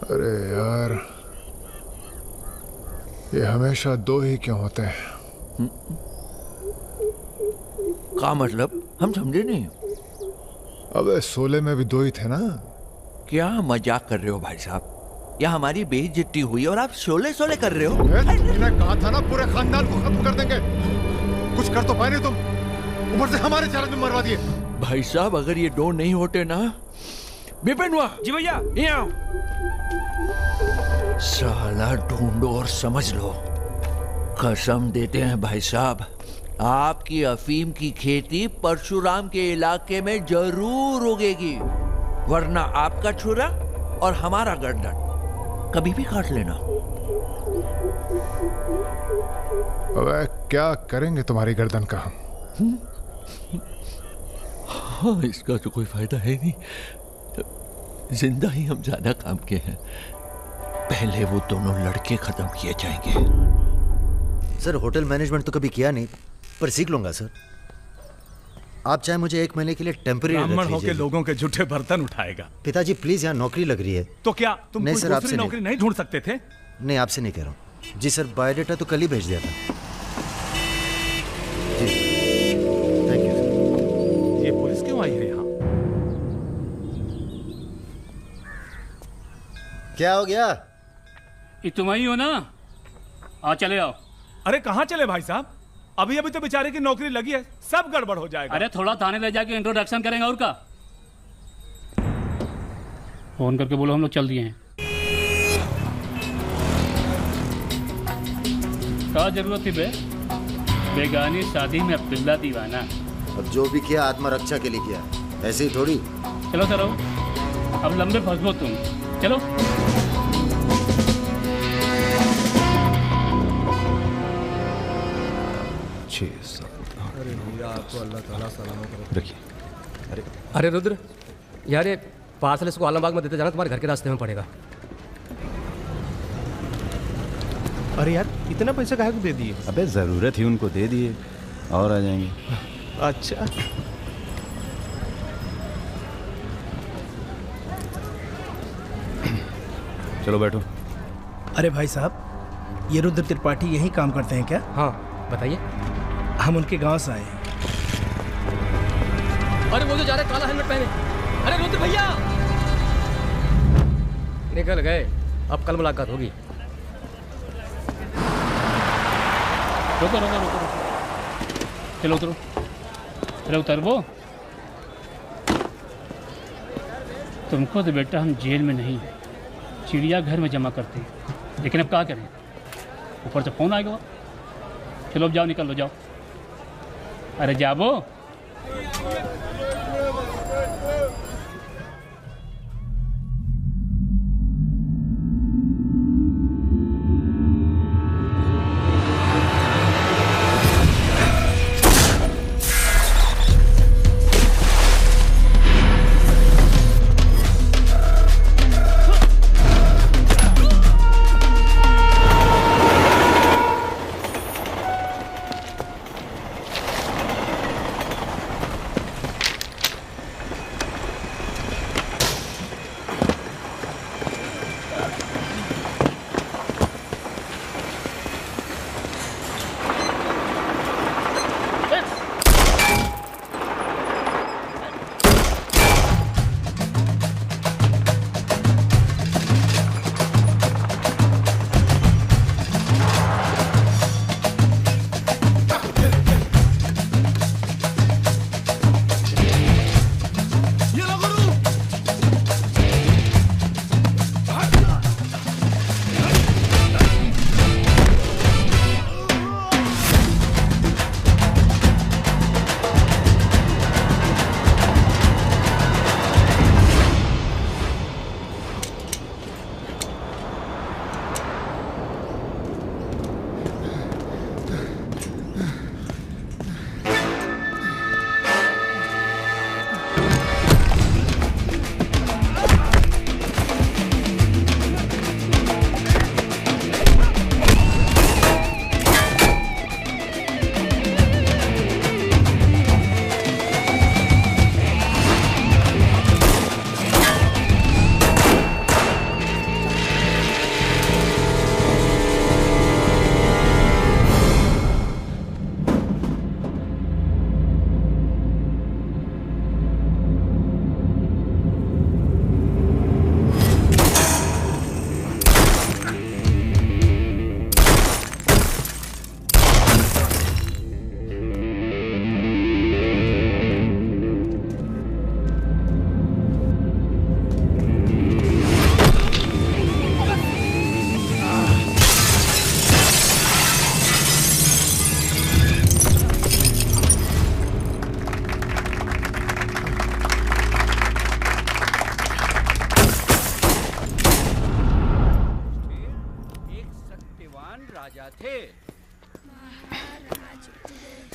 अरे यार, ये हमेशा 2 ही क्यों होते हैं? क्या मतलब? हम समझे नहीं। अबे 16 में भी 2 ही थे ना। क्या मजाक कर रहे हो भाई साहब? या हमारी बेइज्जती हुई और आप 16 कर रहे हो? मैंने कहा था ना पूरे खानदान को खत्म कर देंगे। कुछ कर तो पाए नहीं तुम, ऊपर से हमारे चेहरे में मरवा दिए। भाई साहब, अगर ये 2 नहीं होते ना। विपिन हुआ जी भैया, साला ढूंढो और समझ लो। कसम देते हैं भाई साहब, आपकी अफीम की खेती परशुराम के इलाके में जरूर उगेगी, वरना आपका छुरा और हमारा गर्दन कभी भी काट लेना। अबे क्या करेंगे तुम्हारी गर्दन का हम? हाँ, इसका तो कोई फायदा है नहीं, जिंदा ही हम ज्यादा काम के हैं। पहले वो दोनों लड़के खत्म किए जाएंगे। सर होटल मैनेजमेंट तो कभी किया नहीं, पर सीख लूंगा सर। आप चाहे मुझे 1 महीने के लिए टेम्पररी ब्राह्मण होके लोगों के झूठे बर्तन उठाएगा। पिताजी प्लीज, यहाँ नौकरी लग रही है। तो क्या तुम नहीं कोई सर, दूसरी नौकरी नहीं ढूंढ सकते थे? नहीं, आपसे नहीं कह रहा हूँ जी सर, बायोडेटा तो कल ही भेज दिया था जी। Thank you. ये पुलिस क्यों आई है यहाँ? क्या हो गया? ये तुम ही हो ना? हाँ चले आओ। अरे कहाँ चले भाई साहब? अभी अभी तो बेचारे की नौकरी लगी है, सब गड़बड़ हो जाएगा। अरे थोड़ा थाने ले जाके इंट्रोडक्शन करेंगे और का। फोन करके बोलो हम लोग चल दिए हैं। क्या जरूरत थी बे? बेगानी शादी में अब्दुल्ला दीवाना। अब जो भी किया आत्मरक्षा के लिए किया, ऐसे ही थोड़ी। चलो सर, अब लंबे फंसो तुम, चलो। अरे भैया, आपको अल्लाह ताला सलामत रखे। रखिए। अरे रुद्र यार, ये पार्सल इसको आलमबाग में देते जाना, तुम्हारे घर के रास्ते में पड़ेगा। अरे यार, इतना पैसा काहे को दे दिए? अबे जरूरत ही उनको दे दिए, और आ जाएंगे। अच्छा, चलो बैठो। अरे भाई साहब, ये रुद्र त्रिपाठी यही काम करते हैं क्या? हाँ बताइए। हम उनके गांव से आए हैं। अरे वो जो जा रहे काला हेलमेट पहने, अरे रुद्र भैया निकल गए। अब कल मुलाकात होगी। रुको रुको रुको, चलो उतरो। अरे उतर वो। तुमको तो बेटा हम जेल में नहीं, चिड़ियाघर में जमा करते हैं, लेकिन अब क्या करें, ऊपर से फोन आएगा। चलो अब जाओ, निकल लो, जाओ। अरे जाबो।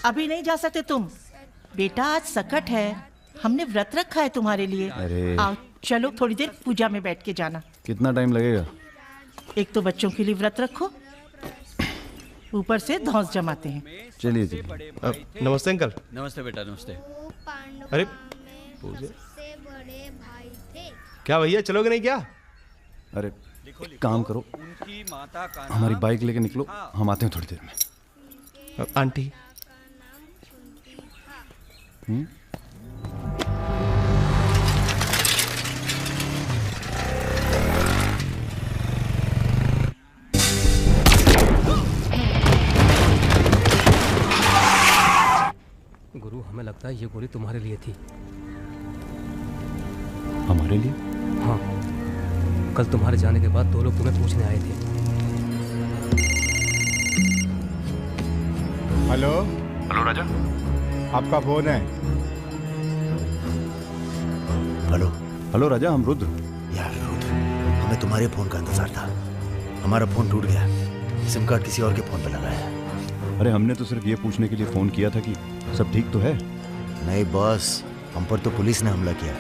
अभी नहीं जा सकते तुम बेटा, आज सकट है, हमने व्रत रखा है तुम्हारे लिए। अरे। आओ चलो थोड़ी देर पूजा में बैठ के जाना। कितना टाइम लगेगा? एक तो बच्चों के लिए व्रत रखो, ऊपर से धौंस जमाते हैं। चलिए चलिए। नमस्ते अंकल। नमस्ते बेटा, नमस्ते। अरे क्या भैया, चलोगे नहीं क्या? अरे एक काम करो, हमारी बाइक लेके निकलो, हम आते हैं थोड़ी देर में। आंटी। गुरु, हमें लगता है ये गोली तुम्हारे लिए थी। हमारे लिए? हाँ, कल तुम्हारे जाने के बाद दो लोग तुम्हें पूछने आए थे। हेलो। हेलो राजा। आपका फोन है। हेलो। हेलो राजा, हम रुद्र। यार रुद्र, हमें तुम्हारे फोन का इंतजार था। हमारा फोन टूट गया, सिम कार्ड किसी और के फोन पर लगाया है। अरे हमने तो सिर्फ ये पूछने के लिए फोन किया था कि सब ठीक तो है। नहीं बॉस, हम पर तो पुलिस ने हमला किया।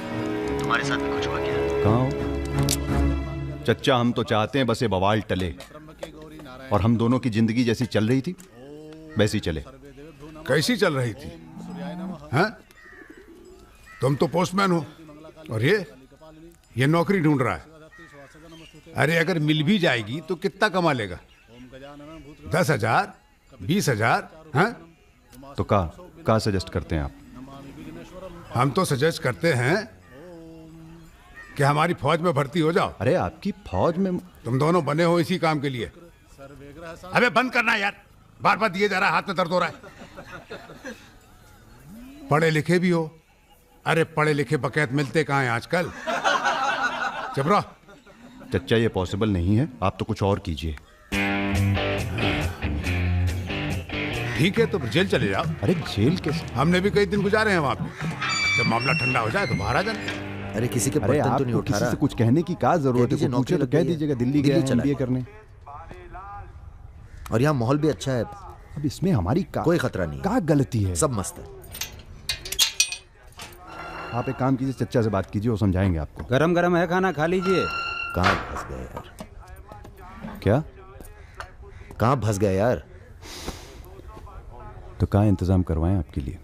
तुम्हारे साथ भी कुछ हुआ क्या? कहाँ हो? चच्चा, हम तो चाहते हैं बस ये बवाल टले और हम दोनों की जिंदगी जैसी चल रही थी वैसी चले। कैसी चल रही थी? हैं? तुम तो पोस्टमैन हो और ये नौकरी ढूंढ रहा है। अरे अगर मिल भी जाएगी तो कितना कमा लेगा? 10,000, 20,000? हैं? तो का सजेस्ट करते हैं आप? हम तो सजेस्ट करते हैं कि हमारी फौज में भर्ती हो जाओ। अरे आपकी फौज में? तुम दोनों बने हो इसी काम के लिए। अबे बंद करना यार, बार बार दिए जा रहा है, हाथ में दर्द हो रहा है। पढ़े लिखे भी हो। अरे पढ़े लिखे बकैत मिलते कहाँ हैं आजकल? चुप रहो। चच्चा, ये पॉसिबल नहीं है, आप तो कुछ और कीजिए। ठीक है तो जेल चले जाओ। अरे जेल कैसे? हमने भी कई दिन गुजारे हैं वहां पे। जब मामला ठंडा हो जाए तो बाहर आ जाना। अरे किसी के अरे आप तो किसी से कुछ कहने की क्या जरूरत है? पूछे तो कह दीजिएगा दिल्ली गया MBA करने। और यहाँ माहौल भी अच्छा है। अब इसमें हमारी कोई खतरा नहीं। क्या गलती है? सब मस्त है। आप एक काम कीजिए, चच्चा से बात कीजिए, वो समझाएंगे आपको। गरम गरम है, खाना खा लीजिए। कहाँ फंस गए यार? क्या? कहाँ फंस गए यार? तो कहाँ इंतजाम करवाएं आपके लिए?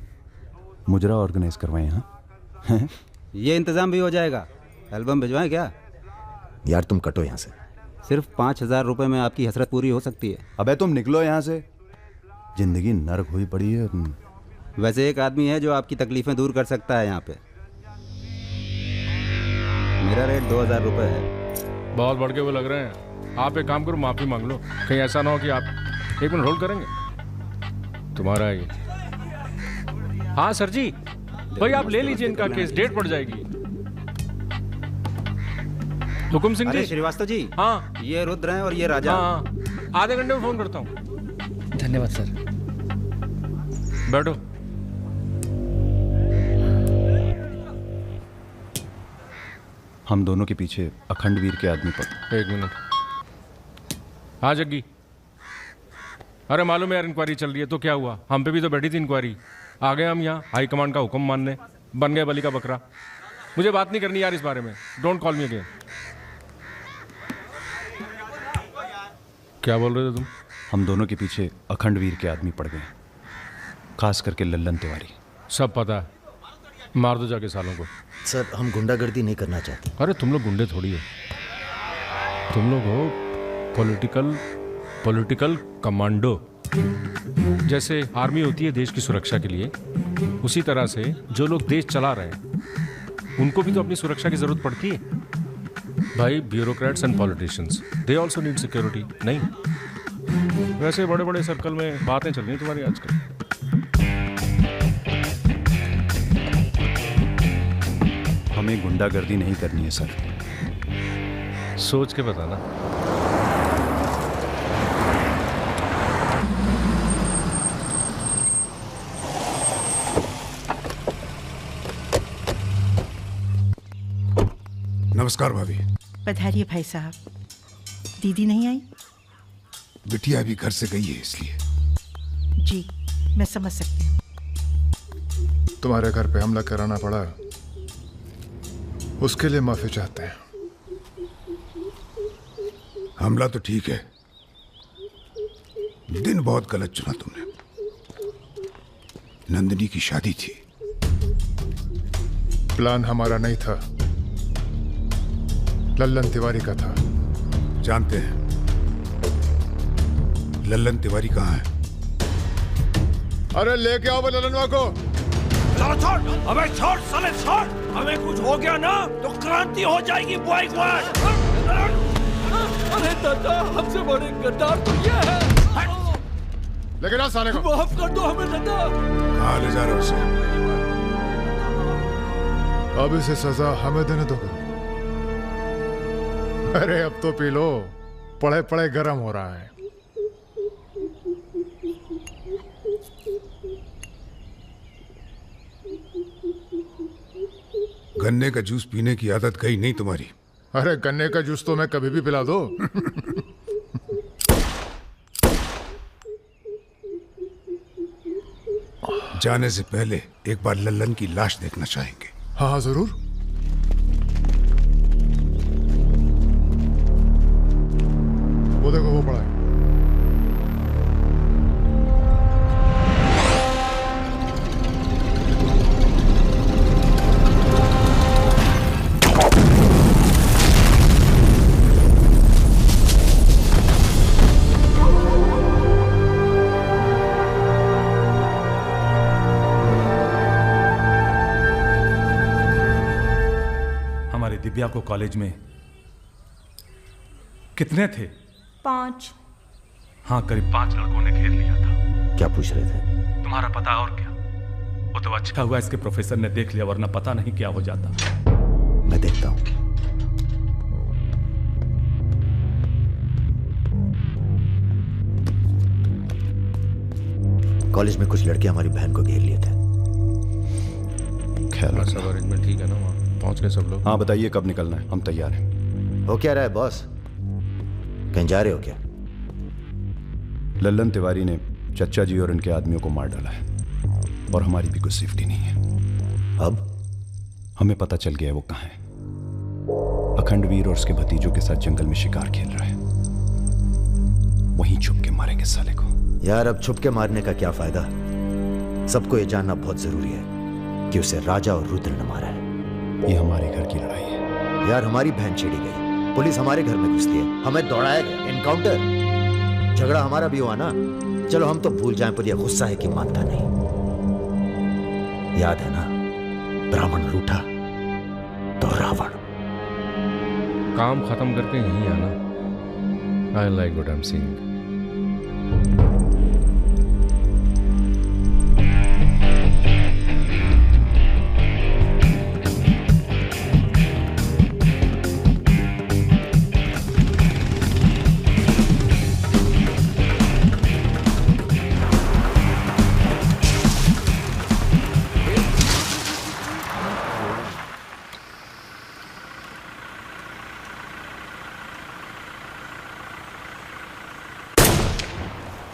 मुजरा ऑर्गेनाइज करवाएं? हाँ ये इंतजाम भी हो जाएगा। एल्बम भिजवाएं क्या? यार तुम कटो यहाँ से। सिर्फ 5,000 रुपए में आपकी हसरत पूरी हो सकती है। अबे तुम निकलो यहाँ से, जिंदगी नर्क हुई पड़ी है। वैसे एक आदमी है जो आपकी तकलीफें दूर कर सकता है यहाँ पे। मेरा रेट 2,000 रुपए है। बहुत बढ़ के वो लग रहे हैं। आप एक काम करो, माफी मांग लो। कहीं ऐसा ना हो कि आप 1 मिनट होल्ड करेंगे। तुम्हारा ही। हाँ सर जी, भाई आप ले लीजिए इनका केस, डेट पड़ जाएगी। हुकुम सिंह जी। श्रीवास्तव जी। हाँ, ये रुद्र हैं और ये राजा। हाँ, आधे घंटे में फोन करता हूँ। धन्यवाद सर। बैठो। हम दोनों के पीछे अखंड वीर के आदमी पर। 1 मिनट। हाँ जग्गी। अरे मालूम है यार, इंक्वायरी चल रही है। तो क्या हुआ? हम पे भी तो बैठी थी इंक्वायरी। आ गए हम यहाँ हाई कमांड का हुक्म मानने, बन गए बलि का बकरा। मुझे बात नहीं करनी यार इस बारे में। Don't call me again. क्या बोल रहे थे तुम? हम दोनों के पीछे अखंड वीर के आदमी पड़ गए, खास करके लल्लन तिवारी। सब पता है, मार दो जाके सालों को। सर हम गुंडागर्दी नहीं करना चाहते। अरे तुम लोग गुंडे थोड़ी है, तुम लोग हो पॉलिटिकल कमांडो। जैसे आर्मी होती है देश की सुरक्षा के लिए, उसी तरह से जो लोग देश चला रहे हैं उनको भी तो अपनी सुरक्षा की जरूरत पड़ती है भाई। Bureaucrats and politicians, they also need security. नहीं, वैसे बड़े बड़े सर्कल में बातें चल रही तुम्हारी आजकल। हमें गुंडागर्दी नहीं करनी है सर। सोच के बताना। नमस्कार भाभी। पधारिए भाई साहब। दीदी नहीं आई? बिटिया भी घर से गई है इसलिए। जी मैं समझ सकती हूँ। तुम्हारे घर पे हमला कराना पड़ा, उसके लिए माफी चाहते हैं। हमला तो ठीक है, दिन बहुत गलत चुना तुमने। नंदिनी की शादी थी। प्लान हमारा नहीं था, लल्लन तिवारी का था। जानते हैं लल्लन तिवारी कहाँ है? अरे लेके आओ लल्लनवा को। चलो छोड़, अबे छोड़ साले छोड़। हमें कुछ हो गया ना तो क्रांति हो जाएगी बॉयकॉट। अरे दादा, हमसे बड़े गद्दार तो ये है। लेकिन आ साले को। माफ कर दो हमें दादा। कहाँ ले जा रहे हो उसे? अब इसे सजा हमें देने दो। अरे अब तो पी लो, पड़े पड़े गर्म हो रहा है। गन्ने का जूस पीने की आदत गई नहीं तुम्हारी। अरे गन्ने का जूस तो मैं कभी भी पिला दो। जाने से पहले एक बार लल्लन की लाश देखना चाहेंगे। हाँ जरूर। वो देखो वो पड़ा है। दिव्या को कॉलेज में कितने थे? 5। हाँ, करीब 5 लड़कों ने घेर लिया था। क्या पूछ रहे थे? तुम्हारा पता और क्या? वो तो अच्छा हुआ इसके प्रोफेसर ने देख लिया, वरना पता नहीं क्या हो जाता। मैं देखता हूं। कॉलेज में कुछ लड़के हमारी बहन को घेर लिए थे। ख्याल सब अरेंजमेंट ठीक है ना? वहाँ पहुंच गए सब लोग? हाँ बताइए कब निकलना है, हम तैयार हैं। हो क्या रहा है बॉस? कहीं जा रहे हो क्या? लल्लन तिवारी ने चच्चा जी और इनके आदमियों को मार डाला है और हमारी भी कुछ सेफ्टी नहीं है। अब हमें पता चल गया है वो कहाँ है। अखंडवीर और उसके भतीजों के साथ जंगल में शिकार खेल रहा है। वहीं छुप के मारेंगे साले को। यार अब छुप के मारने का क्या फायदा? सबको ये जानना बहुत जरूरी है कि उसे राजा और रुद्र ने मारा है। ये हमारे घर की लड़ाई है। यार हमारी बहन छेड़ी गई, पुलिस हमारे घर में घुसती है, हमें दौड़ाया गया, एनकाउंटर। झगड़ा हमारा भी हुआ ना। चलो हम तो भूल जाएं, पर यह गुस्सा है कि मानता नहीं। याद है ना, ब्राह्मण रूठा तो रावण। काम खत्म करके यहीं आना। I like what I am seeing.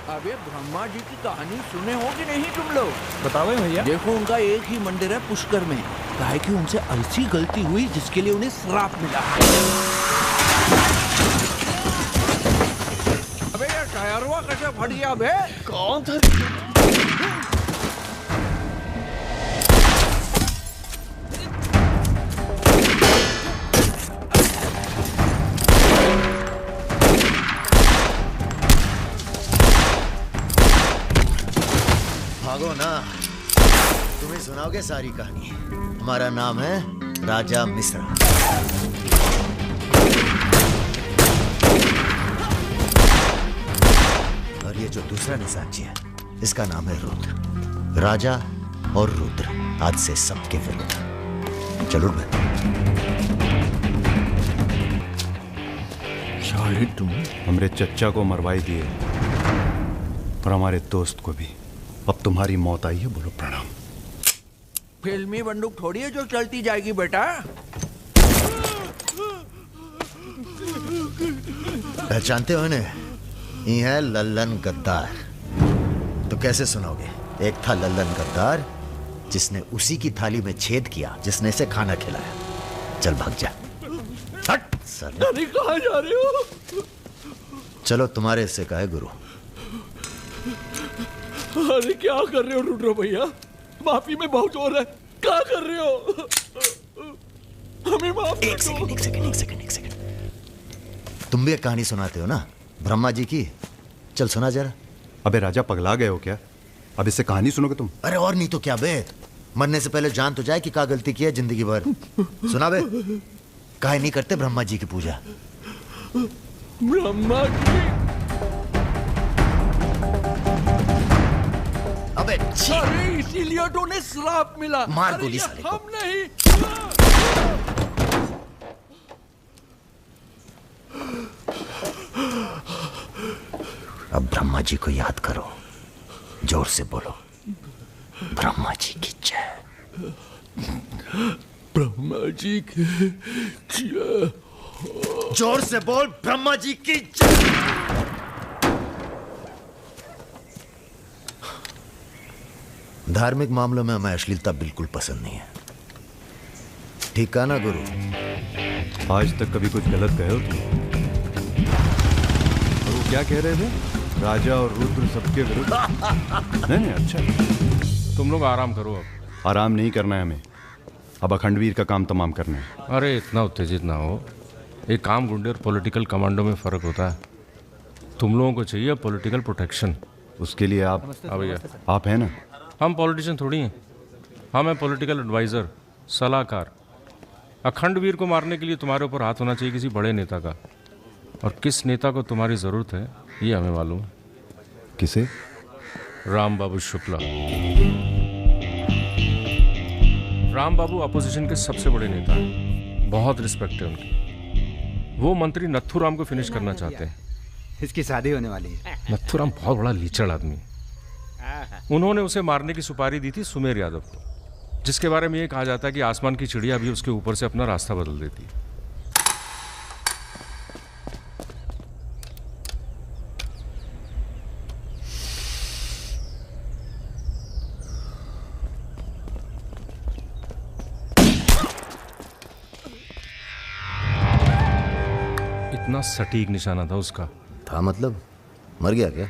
अबे ब्रह्मा जी की कहानी सुने हो कि नहीं तुम लोग? बताओ भैया। देखो उनका एक ही मंदिर है पुष्कर में। काहे कि उनसे ऐसी गलती हुई जिसके लिए उन्हें श्राप मिला। अबे यार टायरवा कैसे फट गया बे? कौन था? भागो ना, तुम्हें सुनाओगे सारी कहानी। हमारा नाम है राजा मिश्रा। और ये जो दूसरा निशाची है, इसका नाम है रुद्र। राजा और रुद्र आज से सबके विरुद्ध। चलो मैं तुम हमरे चच्चा को मरवाई दिए और हमारे दोस्त को भी। अब तुम्हारी मौत आई है, बोलो प्रणाम। फिल्मी बंदूक थोड़ी है जो चलती जाएगी बेटा। पहचानते हो इन्हें? ये है लल्लन गद्दार। तो कैसे सुनोगे? एक था लल्लन गद्दार जिसने उसी की थाली में छेद किया जिसने इसे खाना खिलाया। चल भाग जा। हट सर। अरे कहाँ जा रहे हो? चलो तुम्हारे हिस्से का है गुरु। अरे क्या कर रहे हो रुद्र भैया? माफी में बहुत जोर है। क्या कर रहे हो? हमें माफ एक सेकंड। तुम भी एक कहानी सुनाते हो ना ब्रह्मा जी की? चल सुना जरा। अबे राजा पगला गए हो क्या? अब इससे कहानी सुनोगे तुम? अरे और नहीं तो क्या बे, मरने से पहले जान तो जाए कि क्या गलती की है जिंदगी भर। सुना बे। काहे नहीं करते ब्रह्मा जी की पूजा? ब्रह्मा जी? अबे अरे इसीलिए तो उन्हें श्राप मिला। मार गोली साले को। हम नहीं। अब ब्रह्मा जी को याद करो, जोर से बोलो, ब्रह्मा जी की जय। ब्रह्मा जी की जय। जोर से बोल, ब्रह्मा जी की जय। धार्मिक मामलों में हमें अश्लीलता बिल्कुल पसंद नहीं है। ठीक कहा ना गुरु? आज तक कभी कुछ गलत कहे हो तुम? और वो क्या कह रहे थे? राजा और रुद्र सबके विरुद्ध? नहीं, अच्छा। तुम लोग आराम करो। अब आराम नहीं करना है हमें, अब अखंडवीर का काम तमाम करना है। अरे इतना उत्तेजित ना हो। एक काम गुंडे और पॉलिटिकल कमांडो में फ़र्क होता है। तुम लोगों को चाहिए पॉलिटिकल प्रोटेक्शन। उसके लिए आप भैया आप हैं ना? हम पॉलिटिशियन थोड़ी हैं, हम हैं पॉलिटिकल एडवाइज़र, सलाहकार। अखंडवीर को मारने के लिए तुम्हारे ऊपर हाथ होना चाहिए किसी बड़े नेता का, और किस नेता को तुम्हारी ज़रूरत है ये हमें मालूम है। किसे? राम बाबू शुक्ला। राम बाबू अपोजिशन के सबसे बड़े नेता हैं, बहुत रिस्पेक्ट है उनकी। वो मंत्री नथुराम को फिनिश करना चाहते हैं। इसकी शादी होने वाली है। नथुराम बहुत बड़ा लीचड़ आदमी है। उन्होंने उसे मारने की सुपारी दी थी सुमेर यादव को, जिसके बारे में ये कहा जाता है कि आसमान की चिड़िया भी उसके ऊपर से अपना रास्ता बदल देती है। इतना सटीक निशाना था उसका। था मतलब? मर गया क्या?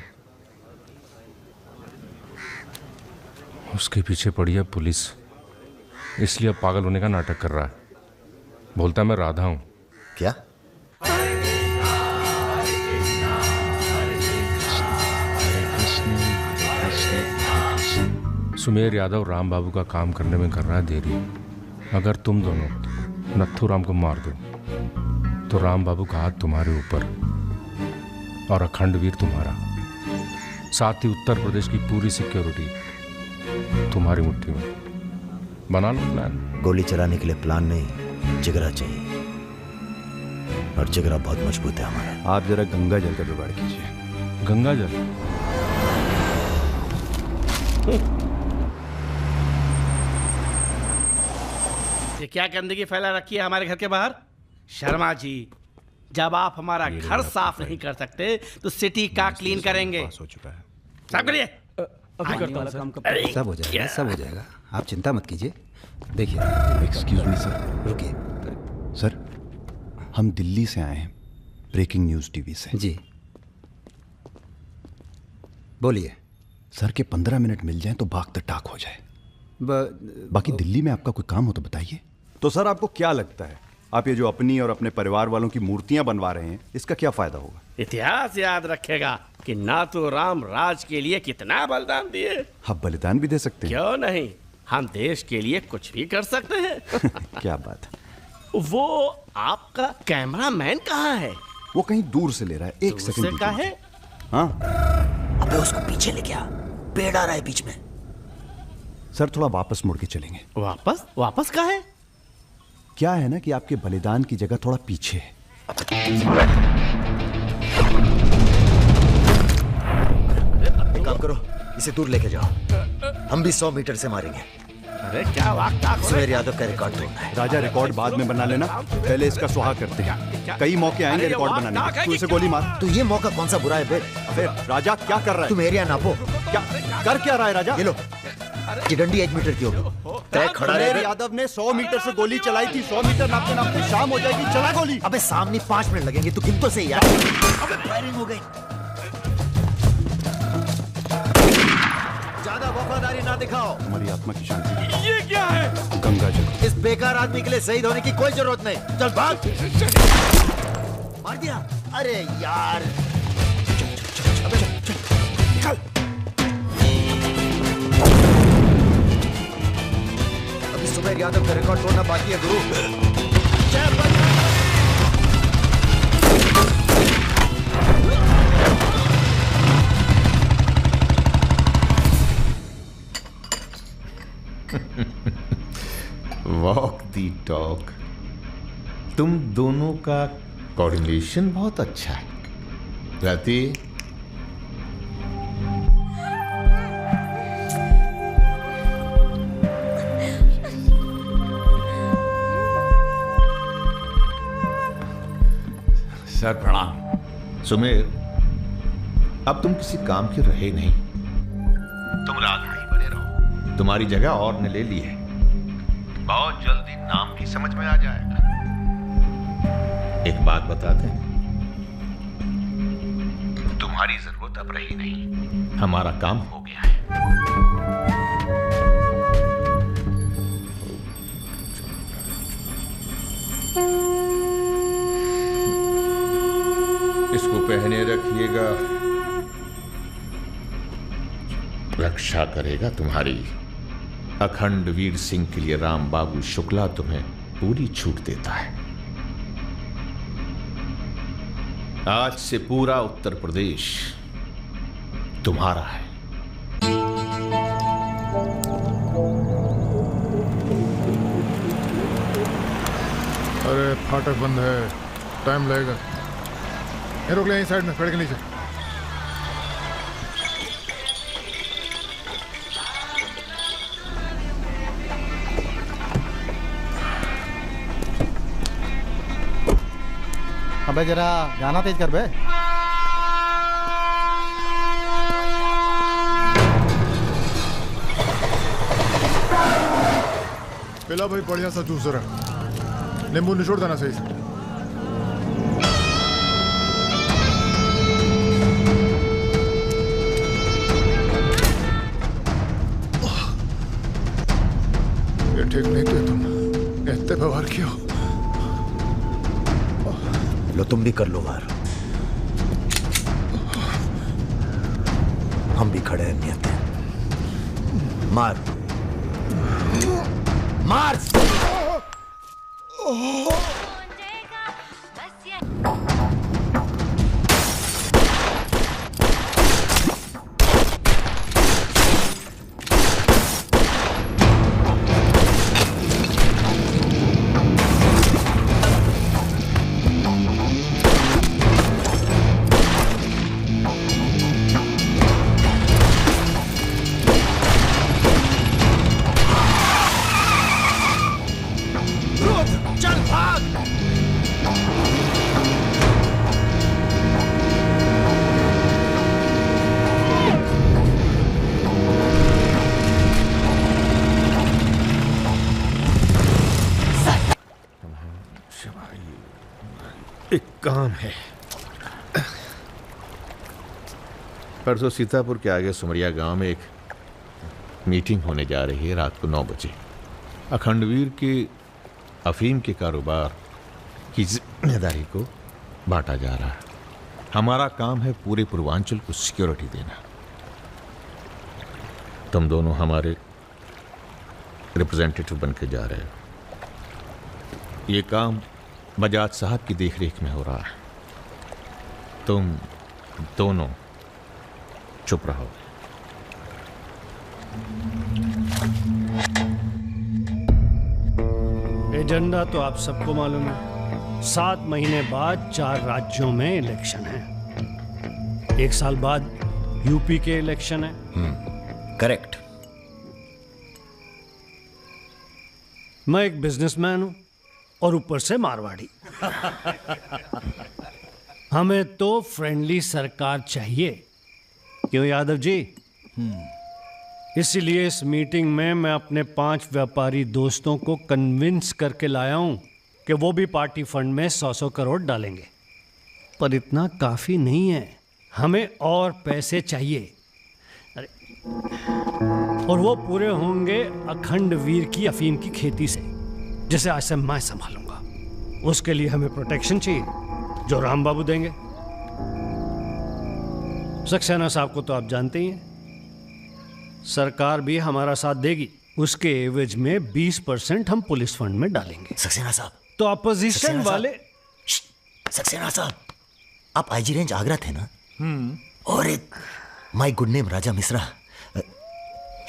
उसके पीछे पड़ी है पुलिस, इसलिए अब पागल होने का नाटक कर रहा है। बोलता मैं राधा हूं। क्या? सुमेर यादव राम बाबू का काम करने में कर रहा है देरी। अगर तुम दोनों नथुराम को मार दो तो राम बाबू का हाथ तुम्हारे ऊपर और अखंडवीर तुम्हारा, साथ ही उत्तर प्रदेश की पूरी सिक्योरिटी तुम्हारी मुट्ठी में। बना लो प्लान। गोली चलाने के लिए प्लान नहीं, जिगरा चाहिए, और जिगरा बहुत मजबूत है हमारा। आप जरा गंगा जल का जुगाड़ कीजिए। गंगा जल? ये क्या गंदगी फैला रखी है हमारे घर के बाहर? शर्मा जी, जब आप हमारा घर साफ नहीं कर सकते तो सिटी का क्लीन करेंगे। हो चुका है। साफ करिए। सब हो जाएगा, सब हो जाएगा, आप चिंता मत कीजिए। देखिए, एक्सक्यूज मी सर। रुकिए सर, हम दिल्ली से आए हैं, ब्रेकिंग न्यूज़ टीवी से। जी बोलिए। सर के 15 मिनट मिल जाएं तो भाग द टाक हो जाए। बाकी दिल्ली में आपका कोई काम हो तो बताइए। तो सर आपको क्या लगता है, आप ये जो अपनी और अपने परिवार वालों की मूर्तियां बनवा रहे हैं, इसका क्या फायदा होगा? इतिहास याद रखेगा कि नाथुराम राज के लिए कितना बलिदान दिए। आप बलिदान भी दे सकते हैं? क्यों नहीं, हम देश के लिए कुछ भी कर सकते हैं। क्या बात है। वो आपका कैमरामैन कहाँ है? वो कहीं दूर से ले रहा है। एक सेकंड का है। हाँ, अबे उसको पीछे ले गया, पेड़ आ रहा है बीच में। सर थोड़ा वापस मुड़ के चलेंगे। वापस? वापस कहाँ है? क्या है ना कि आपके बलिदान की जगह थोड़ा पीछे है। एक काम करो, इसे दूर लेके जाओ, हम भी 100 मीटर से मारेंगे। अरे क्या वाकता सुमेर यादव का रिकॉर्ड तोड़ना है। राजा रिकॉर्ड बाद में बना लेना, पहले इसका सुहा करते हैं। कई मौके आएंगे रिकॉर्ड बनाने के। तू इसे गोली मार। तो ये मौका कौन सा बुरा है बे? अबे राजा क्या कर रहा है? तुम एरिया नापो। क्या कर क्या रहा है राजा? ये लो, ये डंडी 1 मीटर की होगी। तय खड़ा सुमेर रहे। यादव ने 100 मीटर से गोली चलाई थी। 100 मीटर नापते नापते शाम हो जाएगी। चला गोली। अबे सामने 5 मिनट लगेंगे, तू गिन तो सही यार। फायरिंग हो गई। ज्यादा वफादारी ना दिखाओ। हमारी आत्मा की शांति। ये क्या है? गंगा जल। इस बेकार आदमी के लिए शहीद होने की कोई जरूरत नहीं। चल भाग। मार दिया। अरे यार चल। अभी सुमेर यादव का रिकॉर्ड तोड़ना बाकी है गुरु। जय बजरंग। वॉक दी टॉक। तुम दोनों का कोऑर्डिनेशन बहुत अच्छा है। रति, सर प्रणाम। सुमेर, अब तुम किसी काम के रहे नहीं। तुम राधा ही बने रहो। तुम्हारी जगह और ने ले ली है। बहुत जल्दी नाम भी समझ में आ जाएगा। एक बात बता दें, तुम्हारी जरूरत अब रही नहीं। हमारा काम हो गया है। इसको पहने रखिएगा, रक्षा करेगा तुम्हारी। अखंड वीर सिंह के लिए राम बाबू शुक्ला तुम्हें पूरी छूट देता है। आज से पूरा उत्तर प्रदेश तुम्हारा है। अरे फाटक बंद है, टाइम लगेगा। ये रोक ले यहीं साइड में, पेड़ के नीचे। अबे जरा गाना तेज कर बे। पिला भाई बढ़िया सा जूस रहा। नींबू निचोड़ देना सही से। ये ठीक नहीं किया तुम, इतने व्यवहार किया। लो तुम भी कर लो वार। हम भी खड़े हैं नियत है। मार मार। एक काम है। परसों सीतापुर के आगे सुमरिया गांव में एक मीटिंग होने जा रही है रात को 9 बजे। अखंडवीर के अफीम के कारोबार की जिम्मेदारी को बांटा जा रहा है। हमारा काम है पूरे पूर्वांचल को सिक्योरिटी देना। तुम दोनों हमारे रिप्रेजेंटेटिव बन के जा रहे हो। ये काम बजाज साहब की देखरेख में हो रहा है। तुम दोनों चुप रहो। एजेंडा तो आप सबको मालूम है। 7 महीने बाद 4 राज्यों में इलेक्शन है। 1 साल बाद यूपी के इलेक्शन है। करेक्ट। मैं एक बिजनेसमैन हूं और ऊपर से मारवाड़ी। हमें तो फ्रेंडली सरकार चाहिए, क्यों यादव जी? इसीलिए इस मीटिंग में मैं अपने 5 व्यापारी दोस्तों को कन्विंस करके लाया हूं कि वो भी पार्टी फंड में 100-100 करोड़ डालेंगे। पर इतना काफी नहीं है, हमें और पैसे चाहिए। अरे, और वो पूरे होंगे अखंड वीर की अफीम की खेती से, जिसे आज से मैं संभालूंगा। उसके लिए हमें प्रोटेक्शन चाहिए, जो राम बाबू देंगे। सक्सेना साहब को तो आप जानते ही हैं, सरकार भी हमारा साथ देगी। उसके एवज में 20% हम पुलिस फंड में डालेंगे। सक्सेना साहब तो अपोजिशन वाले। सक्सेना साहब, आप आईजी रेंज आगरा थे ना? और एक my good name Raja Mishra,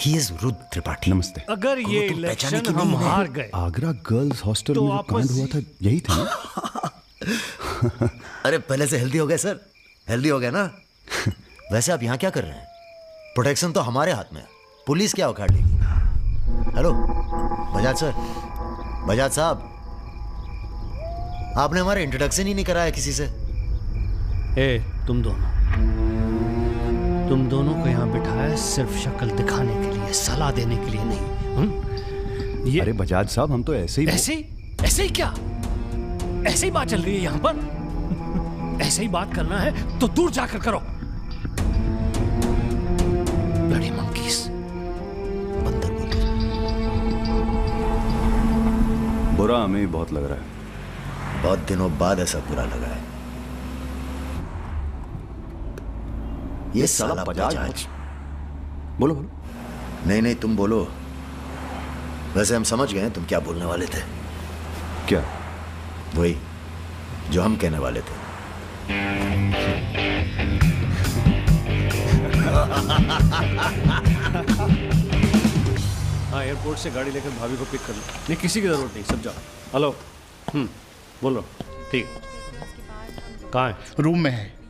he is Rudra Tripathi. नमस्ते। अगर ये इलेक्शन हम हार गए, आगरा गर्ल्स हॉस्टल में जो कांड हुआ था यही था ना? अरे पहले से हेल्दी हो गए सर, हेल्दी हो गए ना? वैसे आप यहाँ क्या कर रहे हैं? प्रोटेक्शन तो हमारे हाथ में है, पुलिस क्या उखाड़ लेगी? हेलो बजाज सर, बजाज साहब, आपने हमारा इंट्रोडक्शन ही नहीं कराया किसी से। तुम दोनों को यहाँ बिठाया सिर्फ शक्ल दिखाने के लिए, सलाह देने के लिए नहीं। अरे बजाज साहब, हम तो ऐसे ही क्या? ऐसे ही बात चल रही है यहाँ पर। ऐसे ही बात करना है तो दूर जाकर करो। Bloody monkeys. बंदर बोलते। बुरा हमें भी बहुत लग रहा है। बहुत दिनों बाद ऐसा बुरा लगा है। ये साला बजाज। बोलो। नहीं तुम बोलो। वैसे हम समझ गए तुम क्या बोलने वाले थे। क्या? वही जो हम कहने वाले थे। हाँ, एयरपोर्ट से गाड़ी लेकर भाभी को पिक कर लो। नहीं, किसी की जरूरत नहीं, सब जाओ। हेलो, बोलो। ठीक, कहाँ है? रूम में है।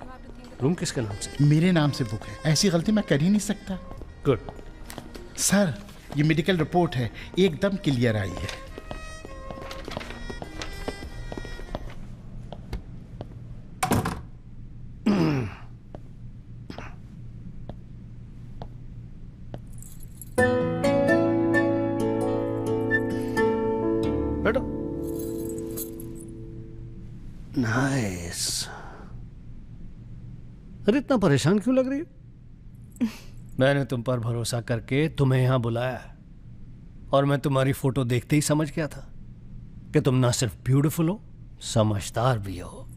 रूम किसके नाम से? मेरे नाम से बुक है, ऐसी गलती मैं कर ही नहीं सकता। गुड। सर, ये मेडिकल रिपोर्ट है, एकदम क्लियर आई है। बैठो। नाइस। अरे इतना परेशान क्यों लग रही हो? मैंने तुम पर भरोसा करके तुम्हें यहां बुलाया और मैं तुम्हारी फोटो देखते ही समझ गया था कि तुम ना सिर्फ ब्यूटीफुल हो, समझदार भी हो,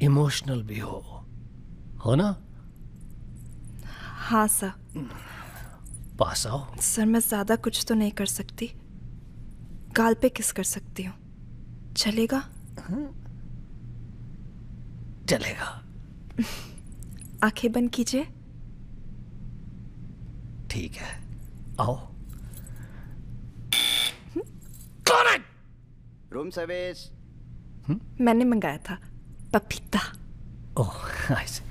इमोशनल भी हो ना? हाँ सर। पास आओ। सर, मैं ज्यादा कुछ तो नहीं कर सकती, गाल पे किस कर सकती हूँ, चलेगा? चलेगा। आंखें बंद कीजिए। ठीक है, आओ। कौन है? Room service. मैंने मंगाया था, पपीता। ओह, ऐसे।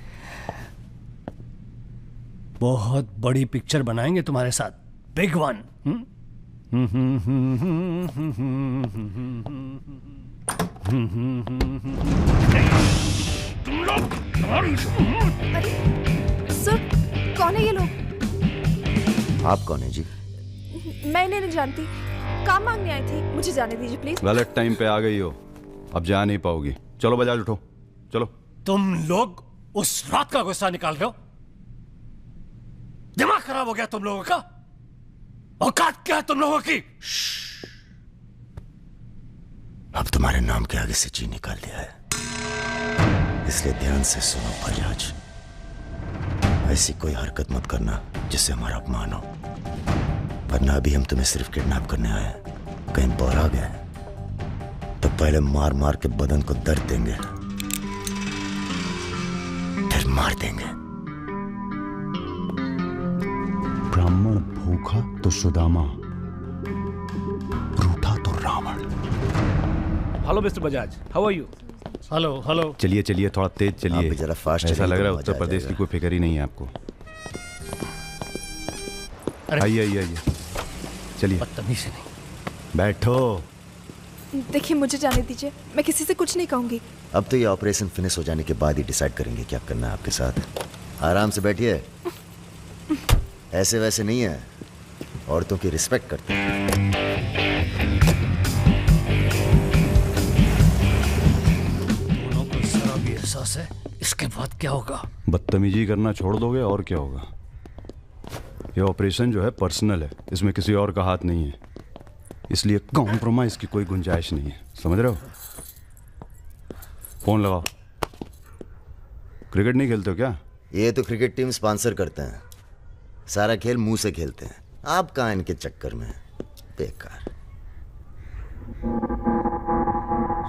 बहुत बड़ी पिक्चर बनाएंगे तुम्हारे साथ, बिग वन। तुम लोग। अरे सर, कौन है ये लोग? आप कौन है जी? मैं इन्हें नहीं जानती, काम मांगने आई थी, मुझे जाने दीजिए प्लीज। गलत टाइम पे आ गई हो, अब जा नहीं पाओगी। चलो बजाज, उठो चलो। तुम लोग उस रात का गुस्सा निकाल रहे हो? दिमाग खराब हो गया तुम लोगों का? औकात क्या है तुम लोगों की? अब तुम्हारे नाम के आगे से जी निकाल दिया है, इसलिए ध्यान से सुनो बजाज। ऐसी कोई हरकत मत करना जिससे हमारा अपमान हो, वरना अभी हम तुम्हें सिर्फ किडनैप करने आए हैं। कहीं बौरा गए तो पहले मार मार के बदन को दर्द देंगे, फिर मार देंगे। ब्राह्मण भूखा तो सुदामा, रूठा तो Ravan. Hello mister Bajaj, how are you? Hello hello. चलिए चलिए, थोड़ा तेज चलिए। जरा फास्ट। ऐसा लग रहा है उत्तर प्रदेश की कोई फिक्र ही नहीं है आपको। आइए आइए आइए, चलिए। बदतमीजी नहीं। बैठो। देखिए मुझे जाने दीजिए, मैं किसी से कुछ नहीं कहूंगी। अब तो ये ऑपरेशन फिनिश हो जाने के बाद ही डिसाइड करेंगे क्या करना है आपके साथ। आराम से बैठिए, ऐसे वैसे नहीं है, औरतों की रिस्पेक्ट करते हैं। दोनों को जरा भी एहसास है इसके बाद क्या होगा? बदतमीजी करना छोड़ दोगे और क्या होगा। ये ऑपरेशन जो है पर्सनल है, इसमें किसी और का हाथ नहीं है, इसलिए कॉम्प्रोमाइज की कोई गुंजाइश नहीं है, समझ रहे हो? फोन लगाओ। क्रिकेट नहीं खेलते हो क्या? ये तो क्रिकेट टीम स्पॉन्सर करते हैं, सारा खेल मुंह से खेलते हैं। आप कहाँ इनके चक्कर में, बेकार।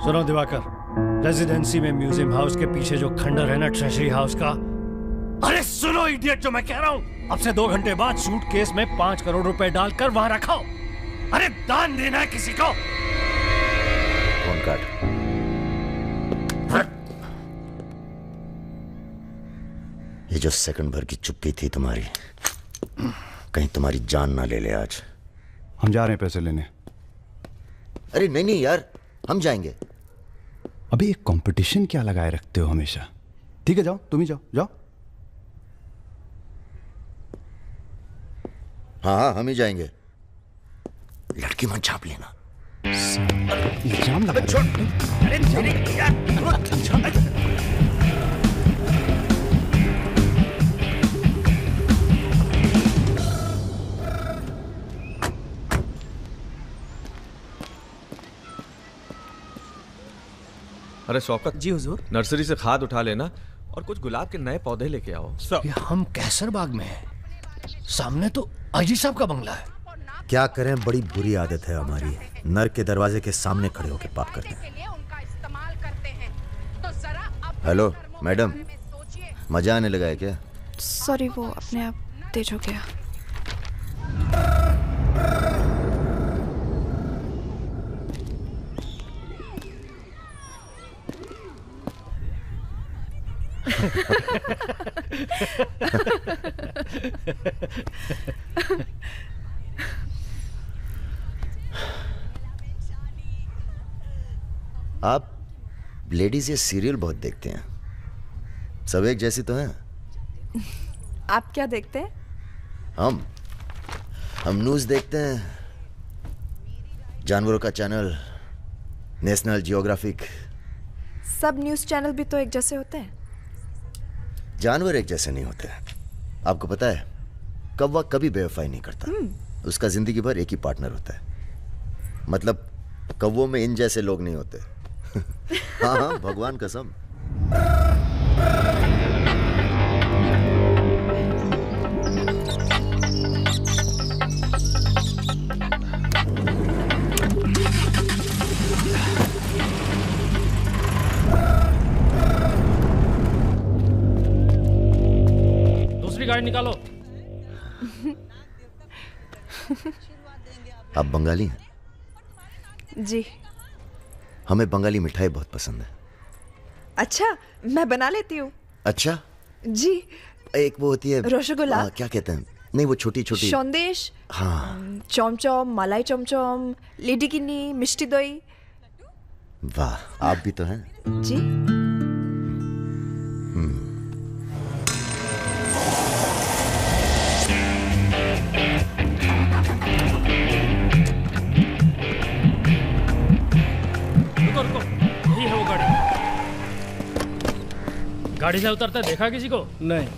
सुनो दिवाकर, रेजिडेंसी में म्यूजियम हाउस के पीछे जो खंडर है ना ट्रेजरी हाउस का, अरे सुनो इडियट, जो मैं कह रहा हूं, अब से 2 घंटे बाद सूटकेस में 5 करोड़ रुपए डालकर वहां रखो। अरे दान देना है किसी को। फोन काट। ये जो सेकंड भर की चुप्पी थी तुम्हारी, कहीं तुम्हारी जान ना ले ले आज। हम जा रहे हैं पैसे लेने। अरे नहीं नहीं यार, हम जाएंगे। अबे एक कंपटीशन क्या लगाए रखते हो हमेशा। ठीक है जाओ, तुम ही जाओ, जाओ। हाँ हाँ हम ही जाएंगे। लड़की मत छाप लेना। इल्जाम लगा। छोड़। अरे यार अरे शौकत जी हुजूर। नर्सरी से खाद उठा लेना और कुछ गुलाब के नए पौधे लेके आओ। ये हम कैसर बाग में हैं, सामने तो आईजी साहब का बंगला है। क्या करें, बड़ी बुरी आदत है हमारी, नर के दरवाजे के सामने खड़े होकर पाप करते हैं। हेलो मैडम, मजा आने लगा है क्या? सॉरी, वो अपने आप तेज हो गया। आप लेडीज ये सीरियल बहुत देखते हैं, सब एक जैसी तो हैं। आप क्या देखते हैं? हम न्यूज़ देखते हैं, जानवरों का चैनल, नेशनल जियोग्राफिक। सब न्यूज़ चैनल भी तो एक जैसे होते हैं। जानवर एक जैसे नहीं होते। आपको पता है, कौवा कभी बेवफाई नहीं करता, उसका जिंदगी भर एक ही पार्टनर होता है। मतलब कौवों में इन जैसे लोग नहीं होते। हाँ हाँ भगवान कसम। दूसरी गाड़ी निकालो। आप बंगाली हैं? जी। हमें बंगाली मिठाई बहुत पसंद है। अच्छा, मैं बना लेती हूँ। अच्छा जी। एक वो होती है रसगुल्ला। क्या कहते हैं, नहीं वो छोटी छोटी सौंदेश। हाँ। चमचम, मलाई चमचम, लेडी किन्नी, मिष्टी दही। वाह, आप भी तो हैं। जी। रुको, यही है वो गाड़ी। गाड़ी से उतरता देखा किसी को? नहीं।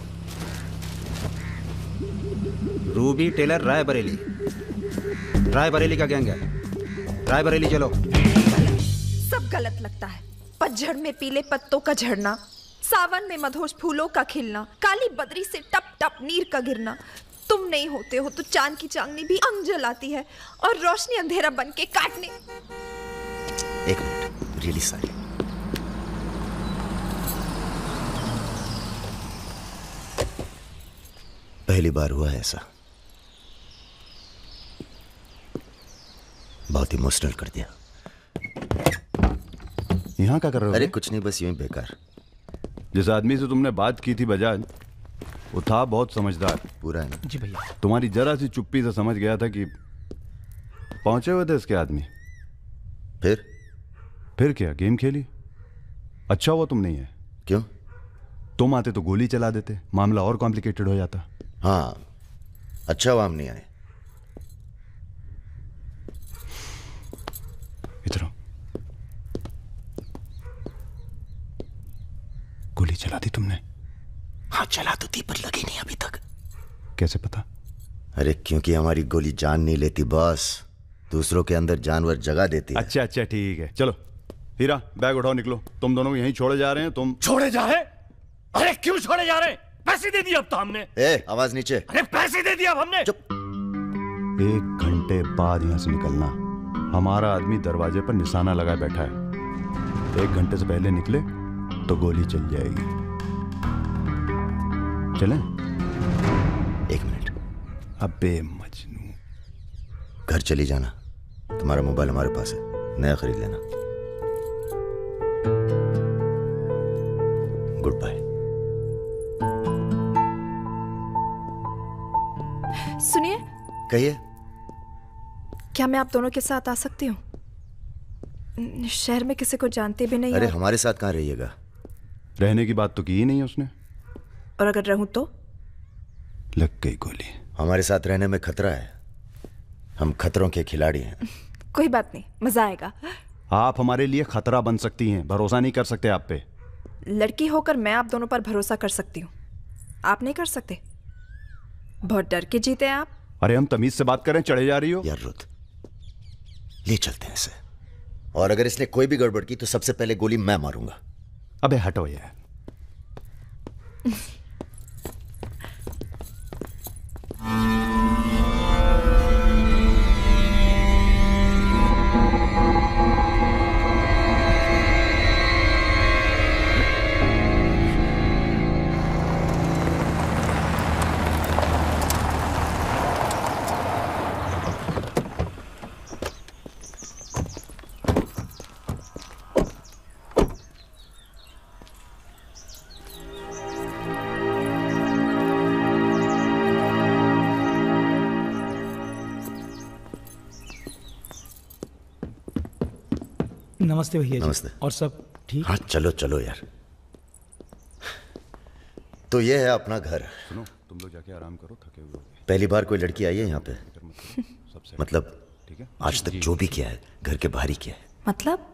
रूबी टेलर रायबरेली, रायबरेली का गैंग है। रायबरेली चलो। सब गलत लगता है। पतझड़ में पीले पत्तों का झड़ना, सावन में मधोश फूलों का खिलना, काली बदरी से टप टप नीर का गिरना। तुम नहीं होते हो तो चांद की चांदनी भी अंग जलाती है और रोशनी अंधेरा बन के काटने। एक मिनट, रियली सॉरी। पहली बार हुआ है ऐसा, बहुत इमोशनल कर दिया। यहाँ क्या कर रहे हो? अरे कुछ नहीं, बस यूं ही बेकार। जिस आदमी से तुमने बात की थी बजाज, वो था बहुत समझदार। पूरा है ना? जी भैया। तुम्हारी जरा सी चुप्पी से समझ गया था कि पहुंचे हुए थे इसके आदमी। फिर क्या गेम खेली? अच्छा हुआ तुम नहीं है। क्यों? तुम आते तो गोली चला देते, मामला और कॉम्प्लिकेटेड हो जाता। हाँ, अच्छा हुआ हम नहीं आए। इधर गोली चला दी तुमने? हाँ चला तो थी, पर लगी नहीं अभी तक। कैसे पता? अरे क्योंकि हमारी गोली जान नहीं लेती बॉस, दूसरों के अंदर जानवर जगा देती है। अच्छा अच्छा ठीक है, चलो हीरा बैग उठाओ, निकलो। तुम दोनों यहीं छोड़े जा रहे हैं। तुम छोड़े जा रहे? अरे क्यों छोड़े जा रहे? पैसे दे दिए अब तो हमने। आवाज नीचे। अरे पैसे दे दिए अब हमने। चुप। 1 घंटे बाद यहां से निकलना। हमारा आदमी दरवाजे पर निशाना लगाए बैठा है। 1 घंटे से पहले निकले तो गोली चल जाएगी। चलें? 1 मिनट। अबे मजनू, घर चली जाना। तुम्हारा मोबाइल हमारे पास है, नया खरीद लेना। Good bye. सुनिए। कहिए। क्या मैं आप दोनों के साथ आ सकती हूँ? शहर में किसी को जानते भी नहीं। अरे हमारे साथ कहाँ रहिएगा? रहने की बात तो की ही नहीं है उसने। और अगर रहूं तो? लग गई गोली। हमारे साथ रहने में खतरा है, हम खतरों के खिलाड़ी हैं। कोई बात नहीं, मजा आएगा। आप हमारे लिए खतरा बन सकती हैं, भरोसा नहीं कर सकते आप पे। लड़की होकर मैं आप दोनों पर भरोसा कर सकती हूँ, आप नहीं कर सकते। बहुत डर के जीते हैं आप। अरे हम तमीज से बात करें, चढ़े जा रही हो यार। रुत, ले चलते हैं इसे, और अगर इसने कोई भी गड़बड़ की तो सबसे पहले गोली मैं मारूंगा। अबे हटो यार। नमस्ते भैया जी। नमस्ते। और सब ठीक? हाँ चलो चलो यार। तो ये है अपना घर। सुनो, तुम लोग जाके आराम करो, थके हुए होगे। पहली बार कोई लड़की आई है यहाँ पे? मतलब ठीक है? आज तक जो भी किया है घर के बाहर ही किया है। मतलब?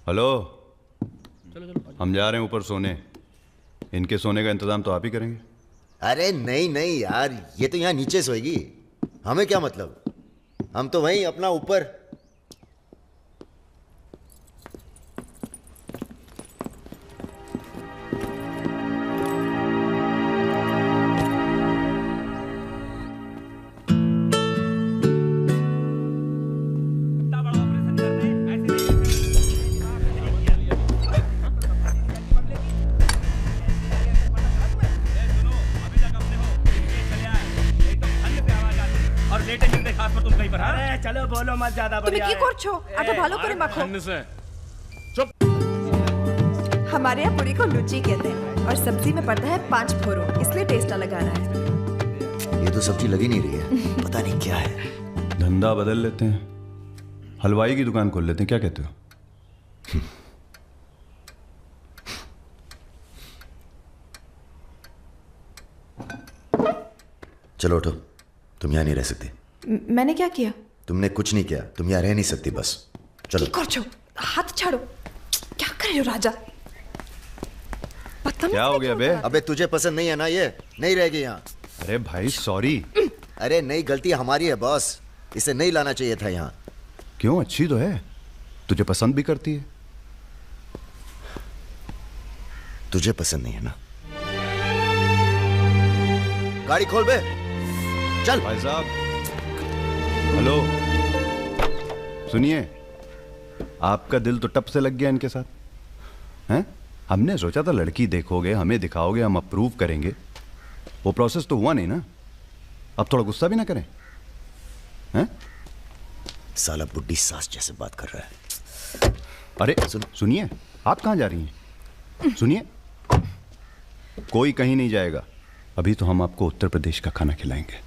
हेलो, हम जा रहे हैं ऊपर सोने। इनके सोने का इंतजाम तो आप ही करेंगे। अरे नहीं नहीं यार, ये तो यहाँ नीचे सोएगी, हमें क्या मतलब, हम तो वहीं अपना ऊपर। चलो बोलो मत ज्यादा তুমি কি করছো? আটা ভালো করে মাখো। हमारे यहाँ पूरी को लुची कहते हैं और सब्जी में पड़ता है 5 फोरो, इसलिए टेस्ट अलग आ रहा है। ये तो सब्जी लगी नहीं रही है, पता नहीं क्या है। धंधा बदल लेते हैं, हलवाई की दुकान खोल लेते हैं, क्या कहते हो? चलो उठो, तुम यहाँ नहीं रह सकती। मैंने क्या किया? तुमने कुछ नहीं किया, तुम यहाँ रह नहीं सकती, बस चलो। हाथ छाड़ो। क्या कर रहे हो राजा? क्या हो गया बे? अबे तुझे पसंद नहीं है ना, ये नहीं रहेगी यहाँ। अरे भाई सॉरी। अरे नहीं, गलती हमारी है बॉस, इसे नहीं लाना चाहिए था यहाँ। क्यों, अच्छी तो है, तुझे पसंद भी करती है। तुझे पसंद नहीं है ना? गाड़ी खोल बे, चल। भाई साहब हेलो, सुनिए, आपका दिल तो टप से लग गया इनके साथ, हैं? हमने सोचा था लड़की देखोगे, हमें दिखाओगे, हम अप्रूव करेंगे। वो प्रोसेस तो हुआ नहीं ना। अब थोड़ा गुस्सा भी ना करें, हैं? साला बुड्ढी सास जैसे बात कर रहा है। अरे सुनिए, आप कहाँ जा रही हैं? सुनिए, कोई कहीं नहीं जाएगा, अभी तो हम आपको उत्तर प्रदेश का खाना खिलाएंगे,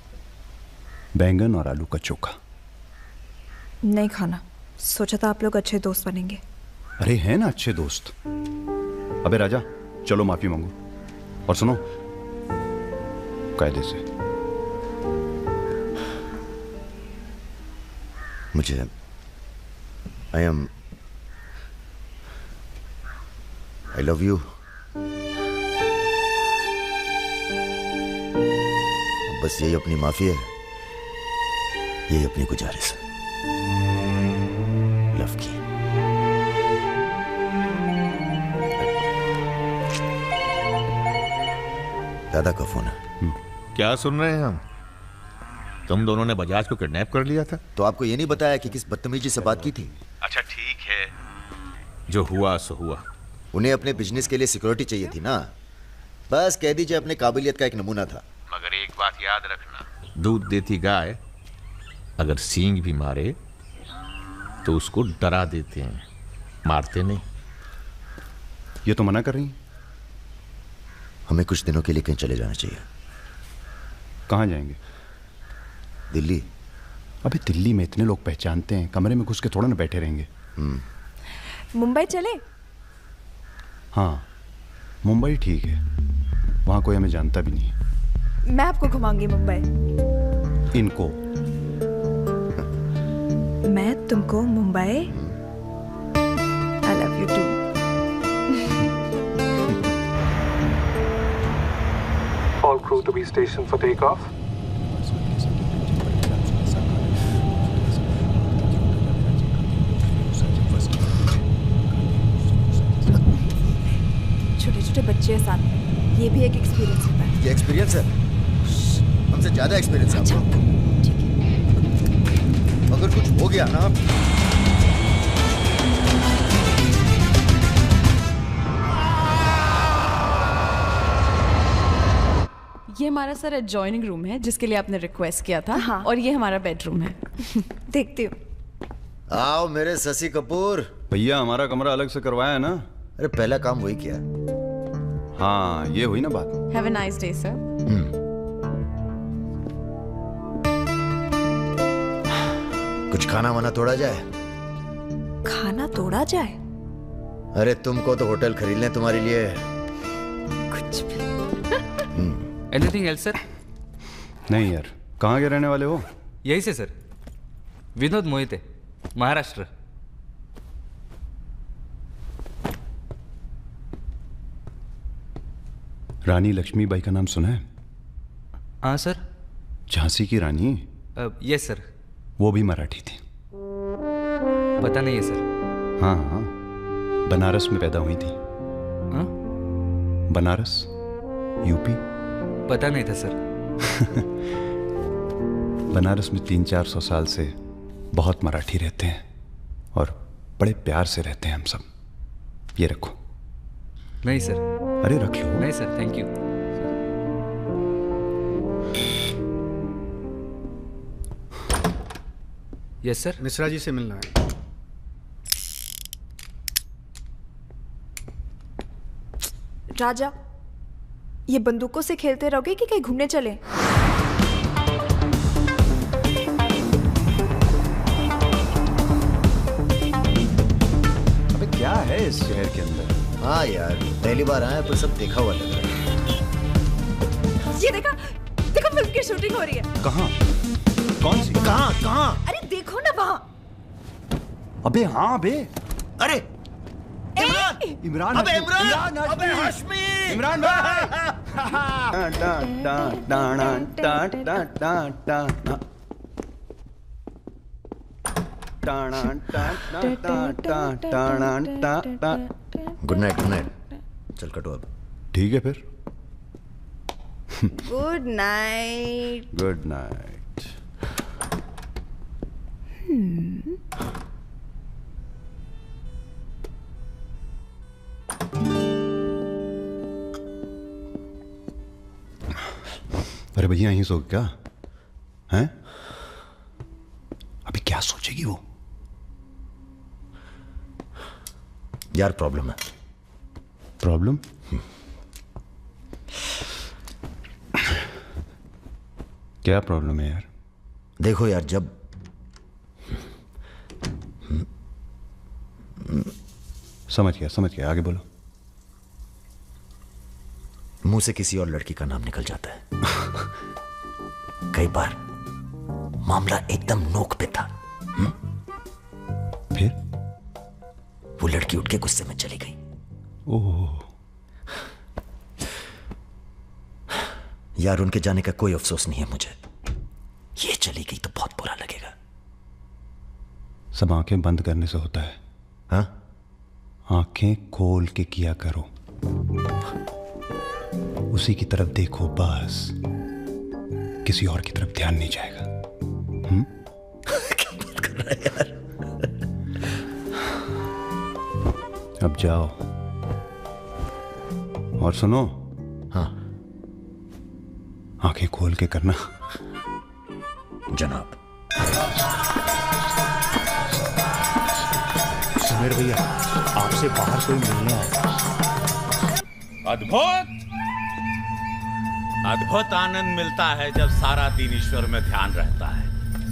बैंगन और आलू का चोखा। नहीं खाना, सोचा था आप लोग अच्छे दोस्त बनेंगे। अरे हैं ना अच्छे दोस्त। अबे राजा, चलो माफी मांगो। और सुनो, कायदे से। मुझे I love you। बस यही अपनी माफी है, यही अपनी गुजारिश है लव की। दादा का फोन है। क्या सुन रहे हैं हम? तुम दोनों ने बजाज को किडनैप कर लिया था? तो आपको ये नहीं बताया कि किस बदतमीजी से बात की थी? अच्छा ठीक है, जो हुआ सो हुआ। उन्हें अपने बिजनेस के लिए सिक्योरिटी चाहिए थी ना, बस कह दीजिए अपने काबिलियत का एक नमूना था। मगर एक बात याद रखना, दूध देती गाय अगर सींग भी मारे तो उसको डरा देते हैं, मारते नहीं। ये तो मना कर रही हैं। हमें कुछ दिनों के लिए कहीं चले जाना चाहिए। कहाँ जाएंगे? दिल्ली। अबे दिल्ली में इतने लोग पहचानते हैं, कमरे में घुस के थोड़ा ना बैठे रहेंगे। मुंबई चले? हाँ, मुंबई ठीक है, वहाँ कोई हमें जानता भी नहीं। मैं आपको घुमाऊंगी मुंबई। इनको? मैं तुमको Mumbai. I love you too. All crew to be stationed for takeoff. छोटे छोटे बच्चे हैं साथ में, ये भी एक एक्सपीरियंस होता है। ये एक्सपीरियंस है? हमसे ज्यादा एक्सपीरियंस है आपको। अगर कुछ हो गया ना, ये हमारा सर एडजॉइनिंग रूम है जिसके लिए आपने रिक्वेस्ट किया था। हाँ। और ये हमारा बेडरूम है। देखती हूँ। आओ मेरे शशि कपूर। भैया हमारा कमरा अलग से करवाया है ना? अरे पहला काम वही किया। हाँ, ये हुई ना बात। Have a nice day sir. कुछ खाना वाना तोड़ा जाए? खाना तोड़ा जाए? अरे तुमको तो होटल खरीद लें तुम्हारे लिए। कुछ भी। Anything else sir? नहीं यार, कहाँ के रहने वाले हो? यही से सर, विनोद मोहिते, महाराष्ट्र। रानी लक्ष्मीबाई का नाम सुना है? हाँ सर। झांसी की रानी? Yes sir. वो भी मराठी थी। पता नहीं है सर। हाँ हाँ, बनारस में पैदा हुई थी। हाँ? बनारस, यूपी। पता नहीं था सर। बनारस में 300-400 साल से बहुत मराठी रहते हैं और बड़े प्यार से रहते हैं हम सब। ये रखो। नहीं सर। अरे रख लो। नहीं sir, thank you. Yes sir. Mishra ji से मिलना है। राजा, ये बंदूकों से खेलते रहोगे कि कहीं घूमने चले? अबे क्या है इस शहर के अंदर? हाँ यार, पहली बार आया पर सब देखा हुआ लग रहा है। ये देखा, देखो फिल्म की शूटिंग हो रही है। कहाँ? कौन सी? कहाँ कहाँ? अरे देखो ना वहाँ। अबे हाँ बे। अरे इमरान। अबे इमरान, अबे Hashmi, Imran good night, good night. चल कटो अब। ठीक है फिर। Good night. Good night. अरे भैया यहीं सो क्या हैं? अभी क्या सोचेगी वो? यार प्रॉब्लम है। प्रॉब्लम? क्या प्रॉब्लम है यार? देखो यार, जब समझ गया, आगे बोलो। मुंह से किसी और लड़की का नाम निकल जाता है। कई बार मामला एकदम नोक पे था। फिर वो लड़की उठ के गुस्से में चली गई। ओह यार, उनके जाने का कोई अफसोस नहीं है मुझे। ये चली गई तो बहुत बुरा लगेगा। सब आंखें बंद करने से होता है। हाँ? आंखें खोल के किया करो, उसी की तरफ देखो बस, किसी और की तरफ ध्यान नहीं जाएगा। क्या बात कर रहा है यार? अब जाओ और सुनो। हाँ, आंखें खोल के करना। जनाब। समीर भैया, आपसे बाहर कोई मिलने आया। अद्भुत आनंद मिलता है जब सारा दिन ईश्वर में ध्यान रहता है।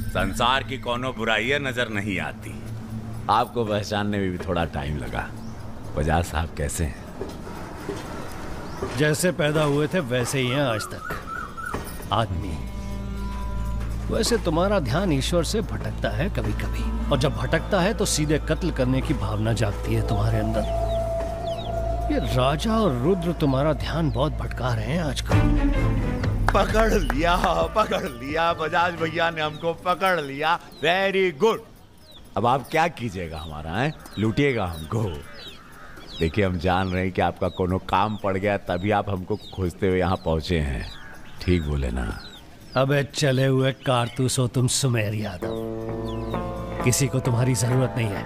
संसार की कोनो बुराइयां नजर नहीं आती। आपको पहचानने में भी थोड़ा टाइम लगा। बजाज साहब कैसे हैं? जैसे पैदा हुए थे वैसे ही हैं आज तक। आदमी। वैसे तुम्हारा ध्यान ईश्वर से भटकता है कभी कभी, और जब भटकता है तो सीधे कत्ल करने की भावना जागती है तुम्हारे अंदर। ये राजा और रुद्र तुम्हारा ध्यान बहुत भटका रहे हैं आजकल। पकड़ लिया बजाज भैया ने हमको पकड़ लिया। Very good. अब आप क्या कीजिएगा हमारा है? लूटिएगा हमको। देखिए, हम जान रहे हैं कि आपका कोनो काम पड़ गया, तभी आप हमको खोजते हुए यहाँ पहुंचे हैं। ठीक बोले ना? अबे चले हुए कारतूस हो तुम सुमेर यादव। किसी को तुम्हारी जरूरत नहीं है।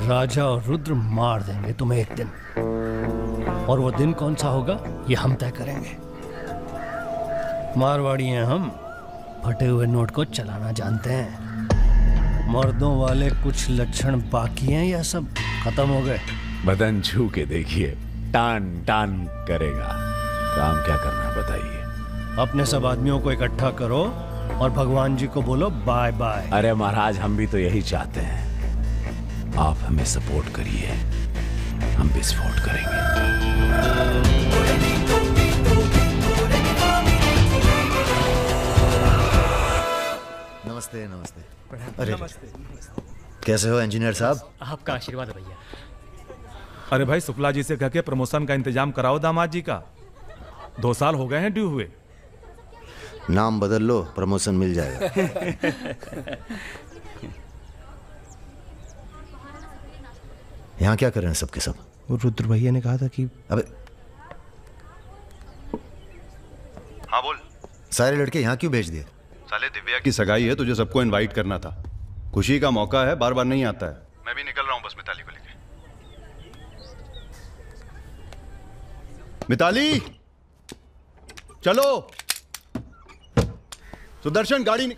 राजा और रुद्र मार देंगे तुम्हें एक दिन, और वो दिन कौन सा होगा ये हम तय करेंगे। मारवाड़ी हैं हम, फटे हुए नोट को चलाना जानते हैं। मर्दों वाले कुछ लक्षण बाकी हैं या सब खत्म हो गए? बदन छू के देखिए, टान टान करेगा। काम क्या करना है बताइए? अपने सब आदमियों को इकट्ठा करो और भगवान जी को बोलो बाय बाय। अरे महाराज, हम भी तो यही चाहते हैं। आप हमें सपोर्ट करिए, हम विस्फोट करेंगे। नमस्ते नमस्ते। अरे कैसे हो इंजीनियर साहब? आपका आशीर्वाद है भैया। अरे भाई, शुक्ला जी से कह के प्रमोशन का इंतजाम कराओ दामाद जी का। 2 साल हो गए हैं ड्यू हुए। नाम बदल लो, प्रमोशन मिल जाएगा। यहाँ क्या कर रहे हैं सबके सब? वो रुद्र भैया ने कहा था कि अबे हाँ बोल। सारे लड़के यहाँ क्यों भेज दिए? साले दिव्या की सगाई है, तुझे सबको इनवाइट करना था। खुशी का मौका है, बार बार नहीं आता है। मैं भी निकल रहा हूँ बस मिताली को लेके। मिताली चलो। सुदर्शन गाड़ी ना,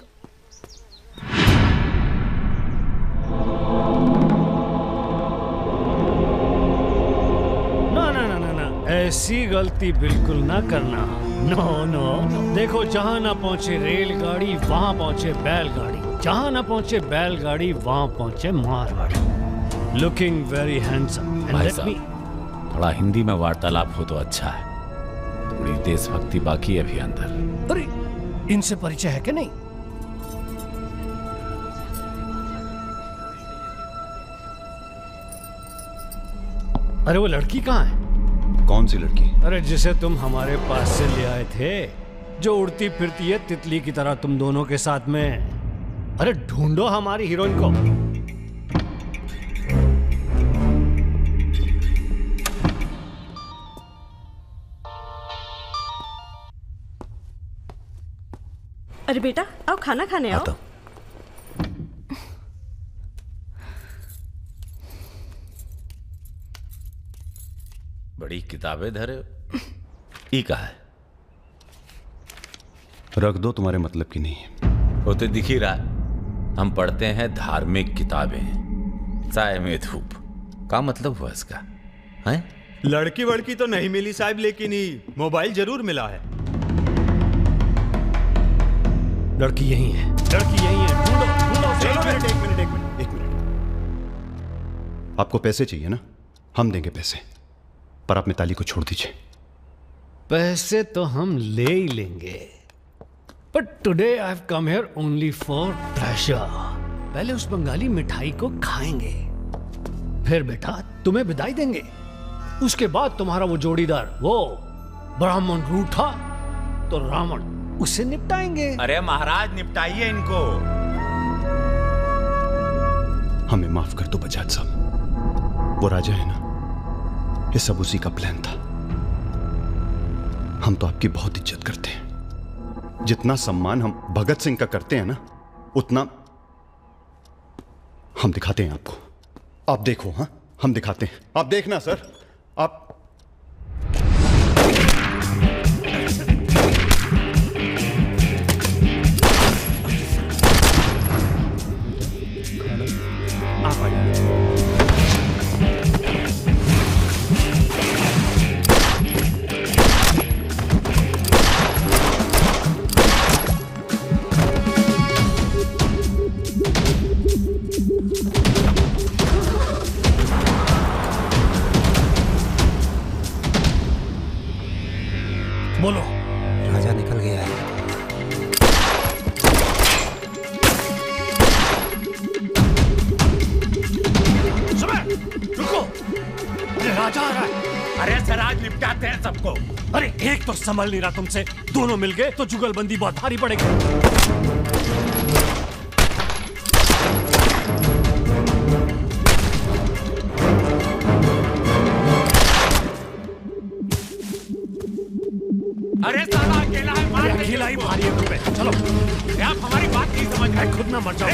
ऐसी गलती बिल्कुल ना करना। No no. देखो, जहां ना पहुंचे रेलगाड़ी वहां पहुंचे बैलगाड़ी, जहां ना पहुंचे बैलगाड़ी वहां पहुंचे मारवाड़ी। Looking very handsome. भाई साहब, थोड़ा हिंदी में वार्तालाप हो तो अच्छा है। थोड़ी देशभक्ति बाकी है अभी अंदर। अरे इनसे परिचय है कि नहीं? अरे वो लड़की कहाँ है? कौन सी लड़की? अरे जिसे तुम हमारे पास से ले आए थे, जो उड़ती फिरती है तितली की तरह तुम दोनों के साथ में। अरे ढूंढो हमारी हीरोइन को। अरे बेटा, आओ खाना खाने आओ। बड़ी किताबें धरे ई का है? रख दो, तुम्हारे मतलब की नहीं है। वो तो दिख ही रहा है। हम पढ़ते हैं धार्मिक किताबें, चाय में धूप। क्या मतलब हुआ इसका? हैं? लड़की वड़की तो नहीं मिली साहब, लेकिन ही मोबाइल जरूर मिला है। लड़की यही है, लड़की यही है। ढूंढो ढूंढो। एक मिनट। आपको पैसे चाहिए ना? हम देंगे पैसे, पर आप मिताली को छोड़ दीजिए। पैसे तो हम ले ही लेंगे, but today I have come here only for pleasure. पहले उस बंगाली मिठाई को खाएंगे, फिर बेटा तुम्हें विदाई देंगे। उसके बाद तुम्हारा वो जोड़ीदार, वो ब्राह्मण रूठा तो रावण, उसे निपटाएंगे। अरे महाराज निपटाइए इनको। हमें माफ कर दो बजाज साहब, वो राजा है ना, ये सब उसी का प्लान था। हम तो आपकी बहुत इज्जत करते हैं। जितना सम्मान हम भगत सिंह का करते हैं ना, उतना हम दिखाते हैं आपको। आप देखो, हाँ हम दिखाते हैं, आप देखना सर। आप बोलो। राजा निकल गया है। सुबह रुको, अरे राजा आ रहा है। अरे सर आज निपटाते हैं सबको। अरे एक तो संभल नहीं रहा तुमसे, दोनों मिल गए तो जुगलबंदी बहुत भारी पड़ेगी। अरे साला अकेला है, मार अकेला ही भारी है तुम पे। चलो, आप हमारी बात नहीं समझ रहे। खुद ना मर जाओ।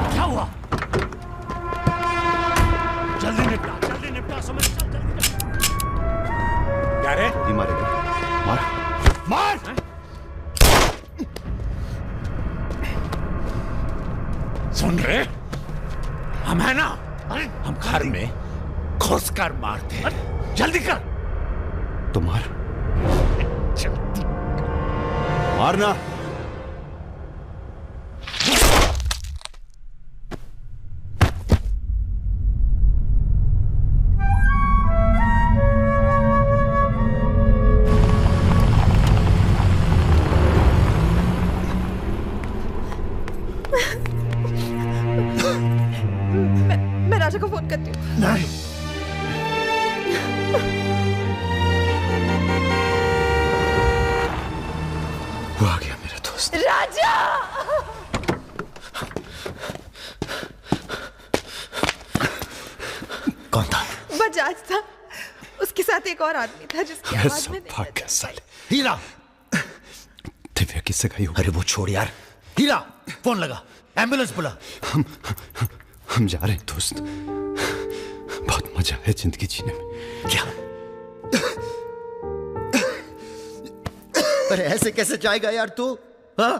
क्या हुआ? जल्दी निपटा, समझ चल जल्दी। क्या रे? ये मारेगा, मार। सुन रहे? हम है ना, हम घर में घुस कर मारते हैं। जल्दी कर। तो मार, मारना। मैं राजा को फोन करती हूँ। नहीं। वो आ गया मेरा दोस्त। राजा! कौन था? बजाज था, उसके साथ एक और आदमी था जिसकी आवाज में भाग गया साले। हीरा! दिव्या किससे गई हो? अरे वो छोड़ यार। हीरा, फोन लगा, एम्बुलेंस बुला। हम जा रहे हैं दोस्त, बहुत मजा है जिंदगी जीने में। क्या? अरे ऐसे कैसे जाएगा यार तू? हाँ?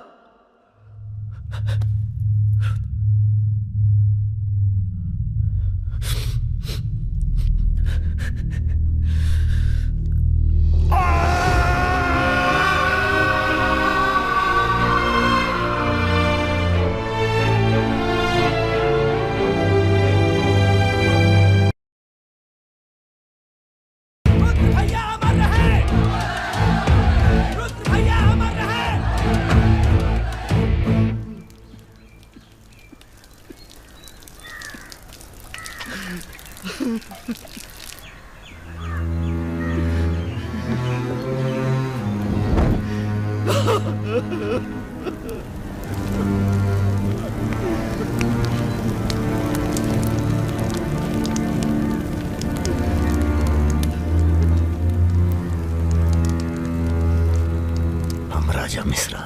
हम राजा मिश्रा,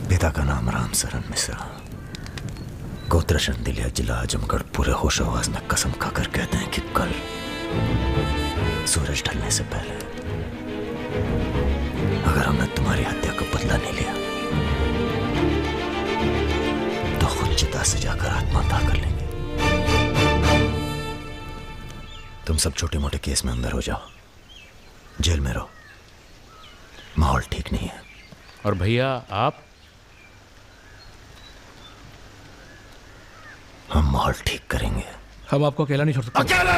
पिता का नाम राम सरन मिश्रा, गोत्र शंदिलिया, जिला आजमगढ़, पूरे होश आवाज में कसम खाकर कहते हैं कि कल सूरज ढलने से पहले अगर हमने तुम्हारी हत्या का बदला नहीं लिया तो खुद चिता से जाकर आत्महत्या कर लेंगे। तुम सब छोटे मोटे केस में अंदर हो जाओ, जेल में रहो, माहौल ठीक नहीं है। और भैया आप? हम माहौल ठीक करेंगे। हम आपको अकेला नहीं छोड़ सकते। अकेले!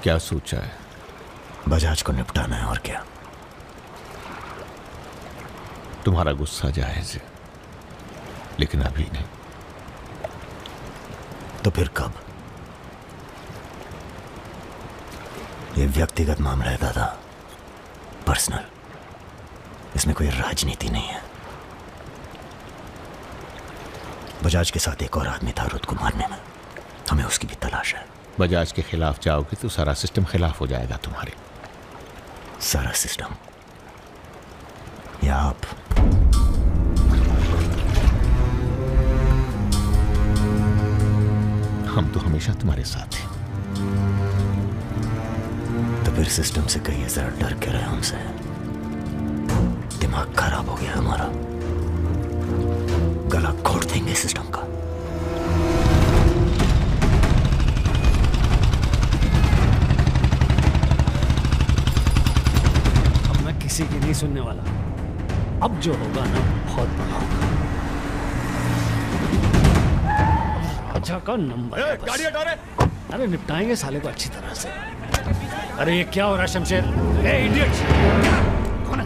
क्या सोचा है? बजाज को निपटाना है, और क्या। तुम्हारा गुस्सा जायज है, लेकिन अभी नहीं। तो फिर कब? ये व्यक्तिगत मामला है दादा, पर्सनल। इसमें कोई राजनीति नहीं है। बजाज के साथ एक और आदमी था रुद को मारने में, हमें उसकी भी तलाश है। बजाज के खिलाफ जाओगे तो सारा सिस्टम खिलाफ हो जाएगा तुम्हारे। सारा सिस्टम या आप? हम तो हमेशा तुम्हारे साथ हैं। तो फिर सिस्टम से कहिए जरा डर के रहे हमसे। दिमाग खराब हो गया हमारा, गला घोट देंगे सिस्टम का। अब मैं किसी की नहीं सुनने वाला। अब जो होगा ना बहुत बड़ा होगा। राजा का नंबर है बस। गाड़ी हटा रहे। अरे निपटाएंगे साले को अच्छी तरह से। अरे ये क्या हो रहा है शमशेर? ए इडियट! कौन है?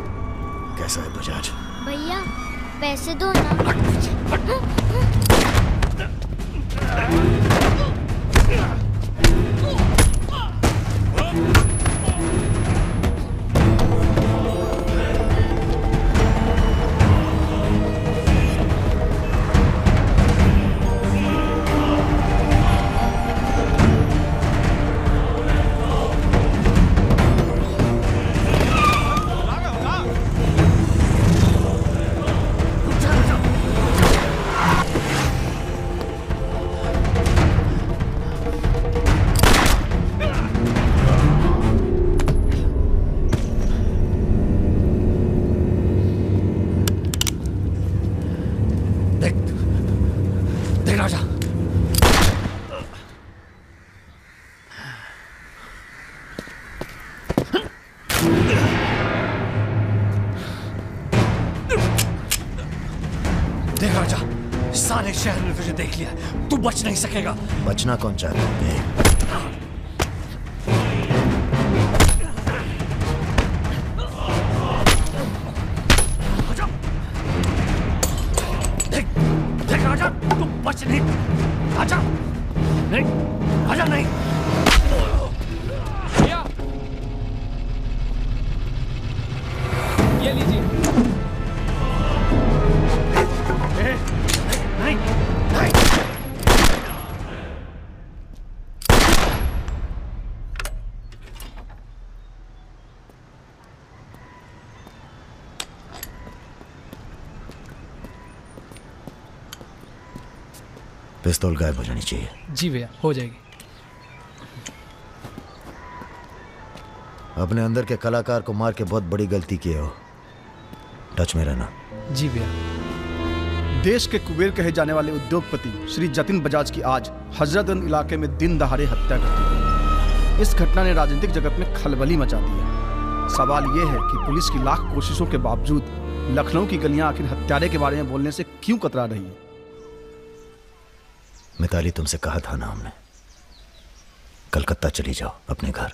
कैसा है बजाज? भैया पैसे दो ना। देख राजा, सारे शहर ने तुझे देख लिया, तू बच नहीं सकेगा। बचना कौन चाहता है? देख राजा, तू बच नहीं। आजा नहीं, आजा नहीं। भैया ये लीजिए। नहीं, नहीं। पिस्तौल गायब हो जानी चाहिए। जी भैया, हो जाएगी। अपने अंदर के कलाकार को मार के बहुत बड़ी गलती की हो, टच में रहना। जी भैया। देश के कुबेर कहे जाने वाले उद्योगपति श्री जतिन बजाज की आज हजरतगंज इलाके में दिन दहाड़े हत्या कर दी गई। इस घटना ने राजनीतिक जगत में खलबली मचा दी है। सवाल यह है कि पुलिस की लाख कोशिशों के बावजूद लखनऊ की गलियां आखिर हत्यारे के बारे में बोलने से क्यों कतरा रही है? मिताली, तुमसे कहा था ना हमने, कलकत्ता चली जाओ अपने घर।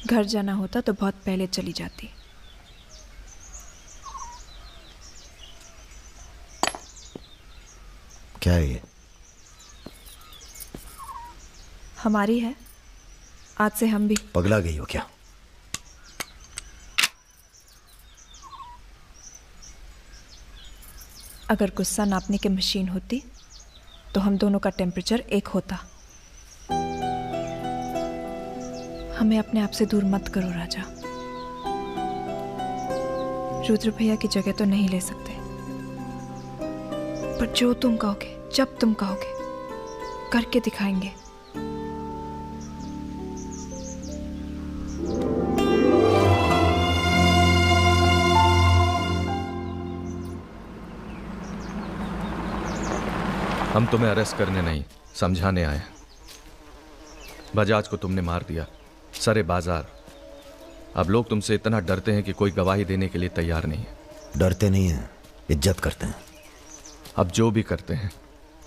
घर जाना होता तो बहुत पहले चली जाती। क्या है ये? हमारी है, आज से हम भी। पगला गई हो क्या? अगर गुस्सा नापने की मशीन होती तो हम दोनों का टेम्परेचर एक होता। हमें अपने आप से दूर मत करो राजा। रुद्र भैया की जगह तो नहीं ले सकते, पर जो तुम कहोगे, जब तुम कहोगे, करके दिखाएंगे। हम तुम्हें अरेस्ट करने नहीं, समझाने आए हैं। बजाज को तुमने मार दिया, सरे बाजार। अब लोग तुमसे इतना डरते हैं कि कोई गवाही देने के लिए तैयार नहीं है। डरते नहीं हैं, इज्जत करते हैं। अब जो भी करते हैं,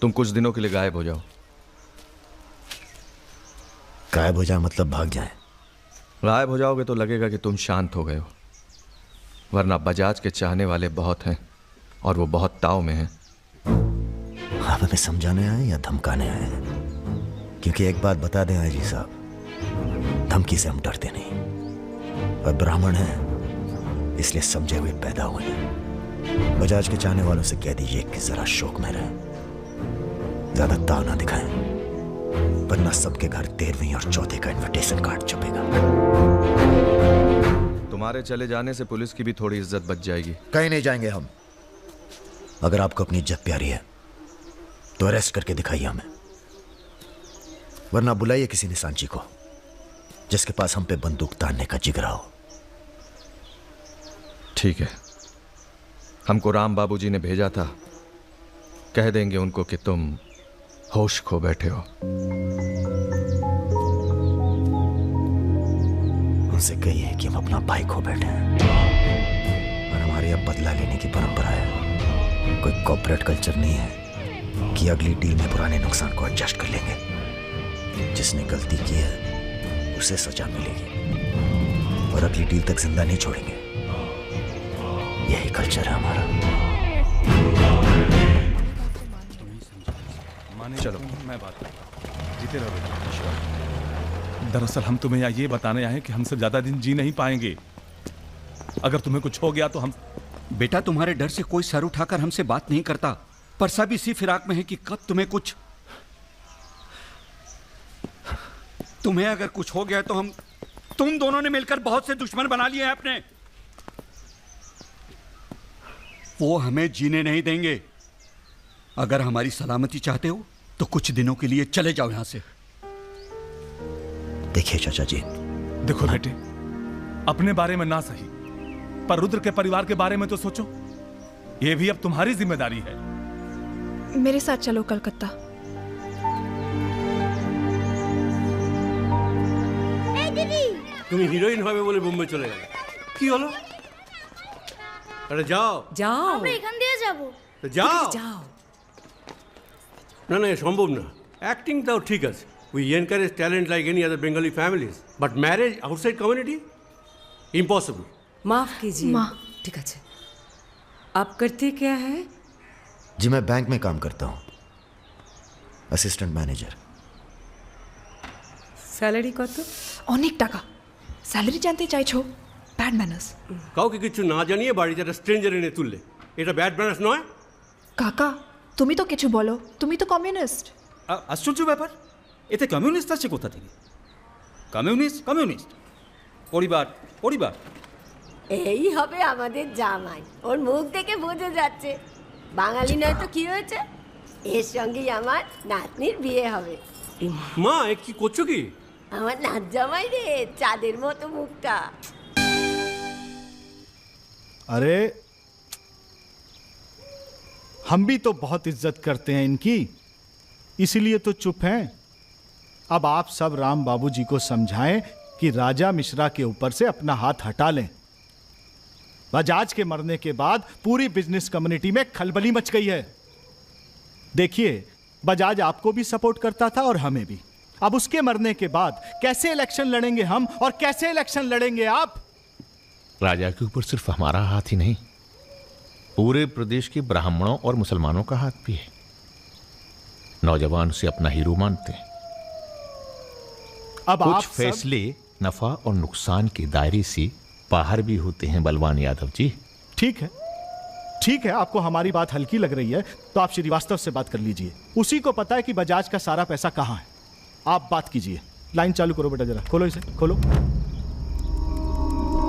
तुम कुछ दिनों के लिए गायब हो जाओ। गायब हो जाए मतलब भाग जाए? गायब हो जाओगे तो लगेगा कि तुम शांत हो गए हो, वरना बजाज के चाहने वाले बहुत हैं और वो बहुत ताव में हैं। आप हमें समझाने आए या धमकाने आए हैं? क्योंकि एक बात बता दें आईजी साहब, धमकी से हम डरते नहीं, और ब्राह्मण हैं इसलिए समझे हुए पैदा हुए हैं। बजाज के चाहने वालों से कह दीजिए कि जरा शौक में रहें, ज्यादा ताव ना दिखाएं, वरना सबके घर 13वीं और 14 का इनविटेशन कार्ड छपेगा। तुम्हारे चले जाने से पुलिस की भी थोड़ी इज्जत बच जाएगी। कहीं नहीं जाएंगे हम। अगर आपको अपनी इज्जत प्यारी है तो अरेस्ट करके दिखाइए हमें, वरना बुलाइए किसी निशानची को जिसके पास हम पे बंदूक तानने का जिगरा हो। ठीक है, हमको राम बाबूजी ने भेजा था, कह देंगे उनको कि तुम होश खो बैठे हो। उनसे कहिए कि हम अपना भाई खो बैठे हैं और हमारी अब बदला लेने की परंपरा है। कोई कॉर्पोरेट कल्चर नहीं है कि अगली डील में पुराने नुकसान को एडजस्ट कर लेंगे। जिसने गलती की है उसे सजा मिलेगी और अगली डील तक जिंदा नहीं छोड़ेंगे। यही कल्चर है हमारा। चलो मैं बात करता हूं। जीते रहो बेटा। दरअसल हम तुम्हें यहाँ ये बताने आए हैं कि हमसे ज्यादा दिन जी नहीं पाएंगे। अगर तुम्हें कुछ हो गया तो हम। बेटा तुम्हारे डर से कोई सर उठाकर हमसे बात नहीं करता, पर सब इसी फिराक में है कि कब तुम्हें अगर कुछ हो गया तो तुम दोनों ने मिलकर बहुत से दुश्मन बना लिए हैं अपने। वो हमें जीने नहीं देंगे। अगर हमारी सलामती चाहते हो तो कुछ दिनों के लिए चले जाओ यहां से। देखिए चाचा जी, देखो बेटे, अपने बारे में ना सही पर रुद्र के परिवार के बारे में तो सोचो। ये भी अब तुम्हारी जिम्मेदारी है। मेरे साथ चलो कलकत्ता। তুমি হিরোইন হবে বলে বোম্বে চলে গেলে, কি হলো? আরে যাও যাও, আমরা এখান দিয়ে যাব। তো যাও যাও। না না, সম্ভব না। অ্যাক্টিংটাও ঠিক আছে, we encourage talent like any other Bengali families, but marriage outside community impossible. माफ कीजिए। ठीक है, आप करते क्या है? जी मैं बैंक में काम करता हूँ, असिस्टेंट मैनेजर। স্যালারি কত? অনেক টাকা। স্যালারি জানতে চাইছো? Bad manners. কাউকে কিছু না জানিয়ে বাড়িতে একটা স্ট্রেঞ্জার এনে তুললে এটা ব্যাড ম্যানার্স নয়? কাকা তুমি তো কিছু বলো, তুমি তো কমিউনিস্ট। আশ্চর্য ব্যাপার, এতে কমিউনিস্ট আছে কোথা থেকে? কমিউনিস্ট কমিউনিস্ট, পরিবার পরিবার। এই হবে আমাদের জামাই, ওর মুখ থেকে বোঝা যাচ্ছে বাঙালি নয় তো কি হয়েছে, এর সঙ্গেই আমার নাতনির বিয়ে হবে। মা এ কি করছো কি? আমার নাত জামাই রে, চাঁদের মতো মুখটা। अरे हम भी तो बहुत इज्जत करते हैं इनकी, इसीलिए तो चुप हैं। अब आप सब राम बाबूजी को समझाएं कि राजा मिश्रा के ऊपर से अपना हाथ हटा लें। बजाज के मरने के बाद पूरी बिजनेस कम्युनिटी में खलबली मच गई है। देखिए, बजाज आपको भी सपोर्ट करता था और हमें भी। अब उसके मरने के बाद कैसे इलेक्शन लड़ेंगे हम और कैसे इलेक्शन लड़ेंगे आप? राजा के ऊपर सिर्फ हमारा हाथ ही नहीं, पूरे प्रदेश के ब्राह्मणों और मुसलमानों का हाथ भी है। नौजवान उसे अपना हीरो मानते हैं। अब कुछ फैसले नफा और नुकसान के दायरे से बाहर भी होते हैं बलवान यादव जी। ठीक है, ठीक है, आपको हमारी बात हल्की लग रही है तो आप श्रीवास्तव से बात कर लीजिए। उसी को पता है कि बजाज का सारा पैसा कहाँ है। आप बात कीजिए। लाइन चालू करो बेटा, जरा खोलो इसे, खोलो।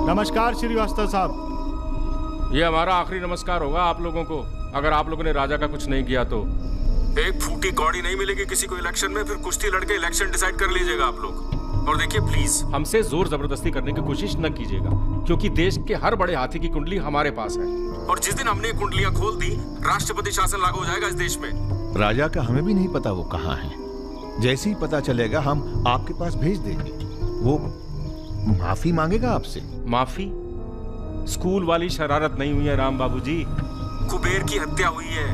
नमस्कार श्रीवास्तव साहब। ये हमारा आखिरी नमस्कार होगा आप लोगों को, अगर आप लोगों ने राजा का कुछ नहीं किया तो। एक फूटी कौड़ी नहीं मिलेगी किसी को इलेक्शन में, फिर कुश्ती लड़के इलेक्शन डिसाइड कर लीजिएगा आप लोग। और देखिए प्लीज हमसे जोर जबरदस्ती करने की कोशिश न कीजिएगा, क्योंकि देश के हर बड़े हाथी की कुंडली हमारे पास है, और जिस दिन हमने कुंडलियां खोल दी राष्ट्रपति शासन लागू हो जाएगा इस देश में। राजा का हमें भी नहीं पता वो कहाँ है। जैसे ही पता चलेगा हम आपके पास भेज देंगे। वो माफी मांगेगा आपसे। माफी? स्कूल वाली शरारत नहीं हुई है राम बाबूजी। कुबेर की हत्या हुई है।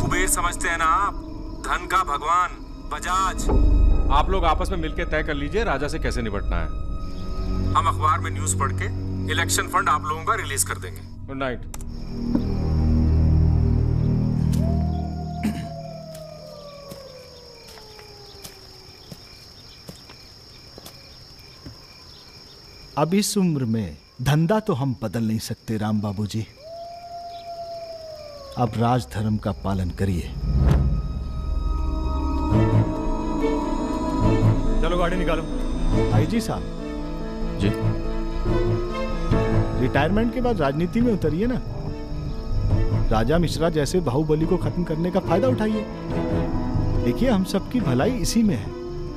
कुबेर समझते हैं ना आप, धन का भगवान बजाज। आप लोग आपस में मिलकर तय कर लीजिए राजा से कैसे निपटना है। हम अखबार में न्यूज पढ़ के इलेक्शन फंड आप लोगों का रिलीज कर देंगे। Good night. अब इस उम्र में धंधा तो हम बदल नहीं सकते राम बाबूजी। अब राजधर्म का पालन करिए। चलो गाड़ी निकालो। आईजी साहब जी, रिटायरमेंट के बाद राजनीति में उतरिए ना। राजा मिश्रा जैसे बाहुबली को खत्म करने का फायदा उठाइए। देखिए हम सबकी भलाई इसी में है।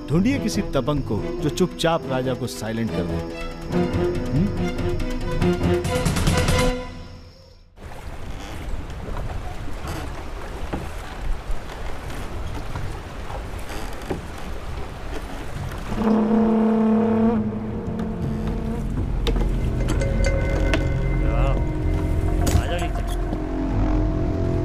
ढूंढिए किसी दबंग को जो चुपचाप राजा को साइलेंट कर दे।